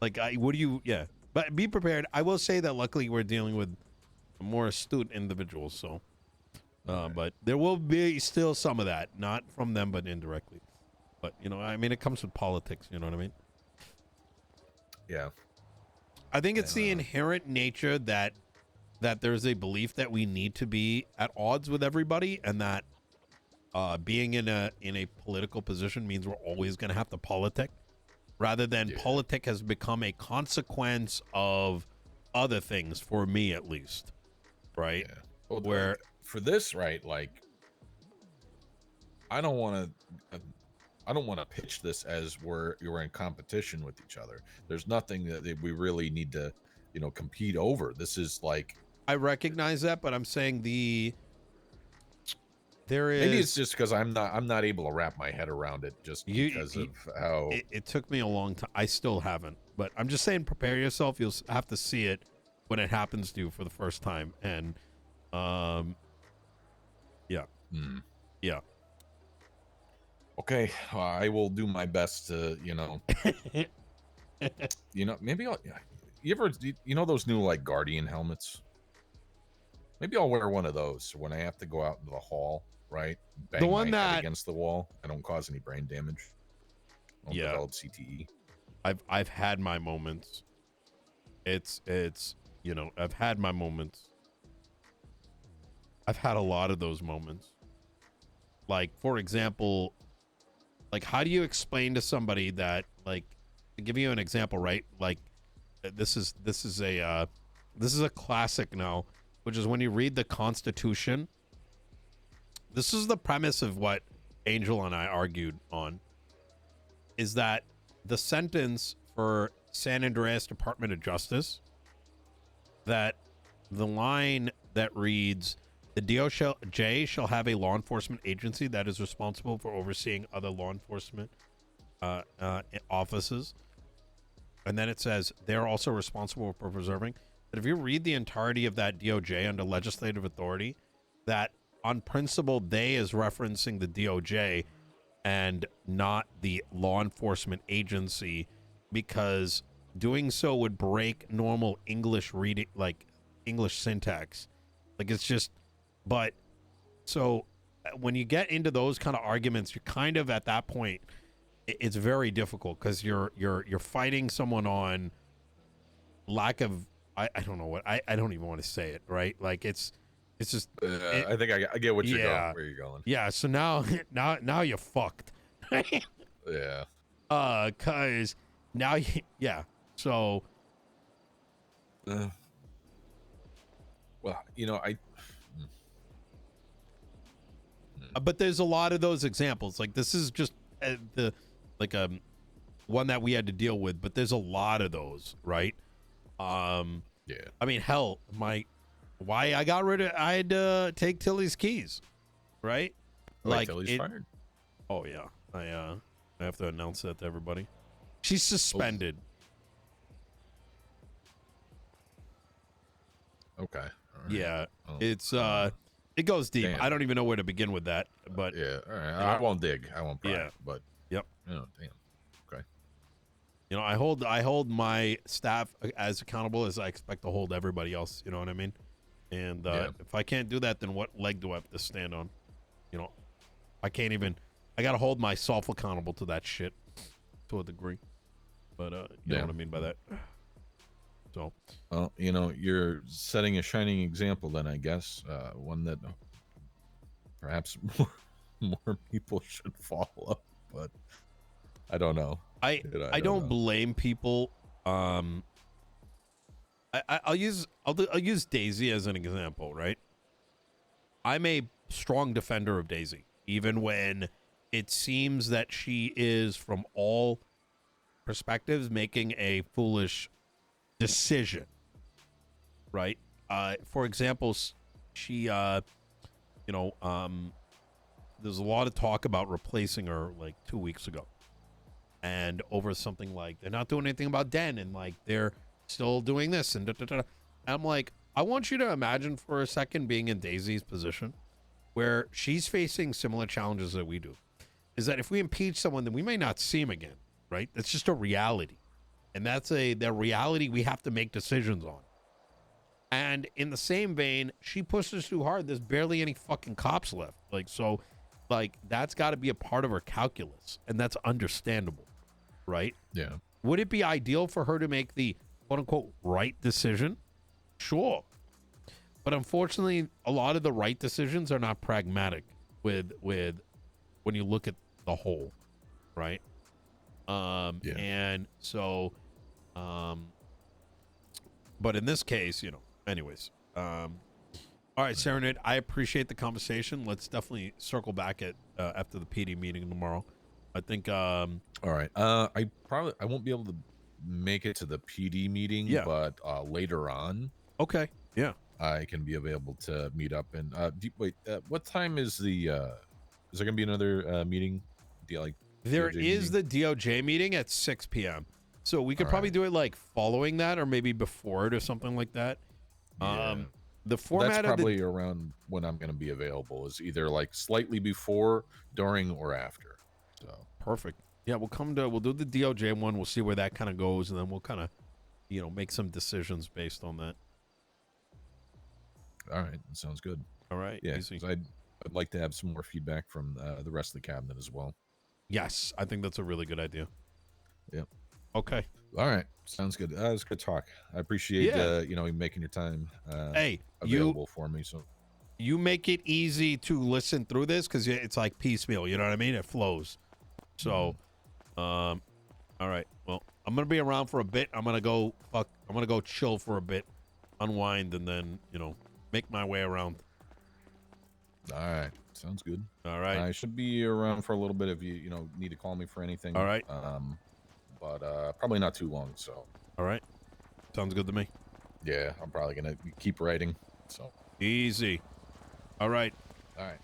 Yeah. But be prepared. I will say that luckily we're dealing with more astute individuals. So, but there will be still some of that, not from them, but indirectly. But, I mean, it comes with politics. You know what I mean? Yeah. I think it's the inherent nature that there's a belief that we need to be at odds with everybody, and that being in a political position means we're always going to have to politic, rather than politic has become a consequence of other things, for me at least, right? Yeah. Well, where for this, right, like, I don't want to pitch this as you're in competition with each other. There's nothing that we really need to, compete over. This is like, I recognize that, but I'm saying there is, maybe it's just because I'm not able to wrap my head around it, just because of how it took me a long time. I still haven't, but I'm just saying, prepare yourself. You'll have to see it when it happens to you for the first time, and yeah. Okay, I will do my best to, maybe I'll. You ever, those new like Guardian helmets? Maybe I'll wear one of those when I have to go out into the hall, right? Bang the one my head that against the wall. I don't cause any brain damage. Don't develop CTE. I've had my moments. It's I've had my moments. I've had a lot of those moments. Like, for example, like, how do you explain to somebody that, like, to give you an example, right? Like, this is a classic now, which is when you read the Constitution. This is the premise of what Angel and I argued on, is that the sentence for San Andreas Department of Justice, that the line that reads, the DOJ shall have a law enforcement agency that is responsible for overseeing other law enforcement offices. And then it says they're also responsible for preserving. But if you read the entirety of that DOJ under legislative authority, that on principle, they is referencing the DOJ and not the law enforcement agency, because doing so would break normal English reading, like English syntax. Like, it's just, but so when you get into those kind of arguments, you're kind of at that point, it's very difficult, because you're fighting someone on lack of, I don't know what, I don't even want to say it, right? Like, it's just I think I get what you're going, where you're going. Yeah, so now you're fucked. Yeah. Cause now so well, but there's a lot of those examples. Like, this is just one that we had to deal with, but there's a lot of those, right? Yeah. I mean, hell, why I got rid of, I had to take Tilly's keys, right? Wait, Tilly's fired? Oh yeah, I have to announce that to everybody. She's suspended. Oh. Okay. All right. Yeah, Oh, it's it goes deep. damn. I don't even know where to begin with that, but yeah. All right. I won't dig. I won't pry. Yeah. But yep. Oh, damn. Okay. You know, I hold my staff as accountable as I expect to hold everybody else. You know what I mean? And if I can't do that, then what leg do I have to stand on? You know, I can't even. I gotta hold myself accountable to that shit to a degree. But you know what I mean by that. So, well, you know, you're setting a shining example. Then I guess one that perhaps more people should follow. But I don't know. I don't blame people. I'll use Daisy as an example, right? I'm a strong defender of Daisy, even when it seems that she is, from all perspectives, making a foolish decision, right? For example, she, there's a lot of talk about replacing her like 2 weeks ago. And over something like they're not doing anything about Den, and like they're still doing this and And I'm like, I want you to imagine for a second being in Daisy's position, where she's facing similar challenges that we do. Is that if we impeach someone, then we may not see him again, right? That's just a reality, and that's the reality we have to make decisions on. And in the same vein, she pushes too hard. There's barely any fucking cops left. Like that's got to be a part of her calculus, and that's understandable. Right? Yeah. Would it be ideal for her to make the quote-unquote right decision? Sure. But unfortunately, a lot of the right decisions are not pragmatic with when you look at the whole, right? And so but in this case, you know, anyways. All right, Serenade, I appreciate the conversation. Let's definitely circle back at after the PD meeting tomorrow. I think all right. I won't be able to make it to the PD meeting, but later on, okay, yeah, I can be available to meet up. And wait, what time is the is there gonna be another meeting? There is the DOJ meeting at 6 p.m. So we could probably do it like following that, or maybe before it, or something like that. The format that's probably around when I'm gonna be available, is either like slightly before, during, or after. So perfect. Yeah, we'll do the DOJ one. We'll see where that kind of goes, and then we'll kind of, you know, make some decisions based on that. All right, that sounds good. All right, yeah. I'd like to have some more feedback from the rest of the cabinet as well. Yes, I think that's a really good idea. Yep. Okay. All right, sounds good. It was good talk. I appreciate you know, making your time available for me. So you make it easy to listen through this because it's like piecemeal. You know what I mean? It flows. So, all right. Well, I'm gonna be around for a bit. I'm gonna go chill for a bit, unwind, and then, you know, make my way around. All right, sounds good. All right. I should be around for a little bit if you need to call me for anything. All right. But probably not too long. So. All right. Sounds good to me. Yeah, I'm probably gonna keep writing. So. Easy. All right. All right.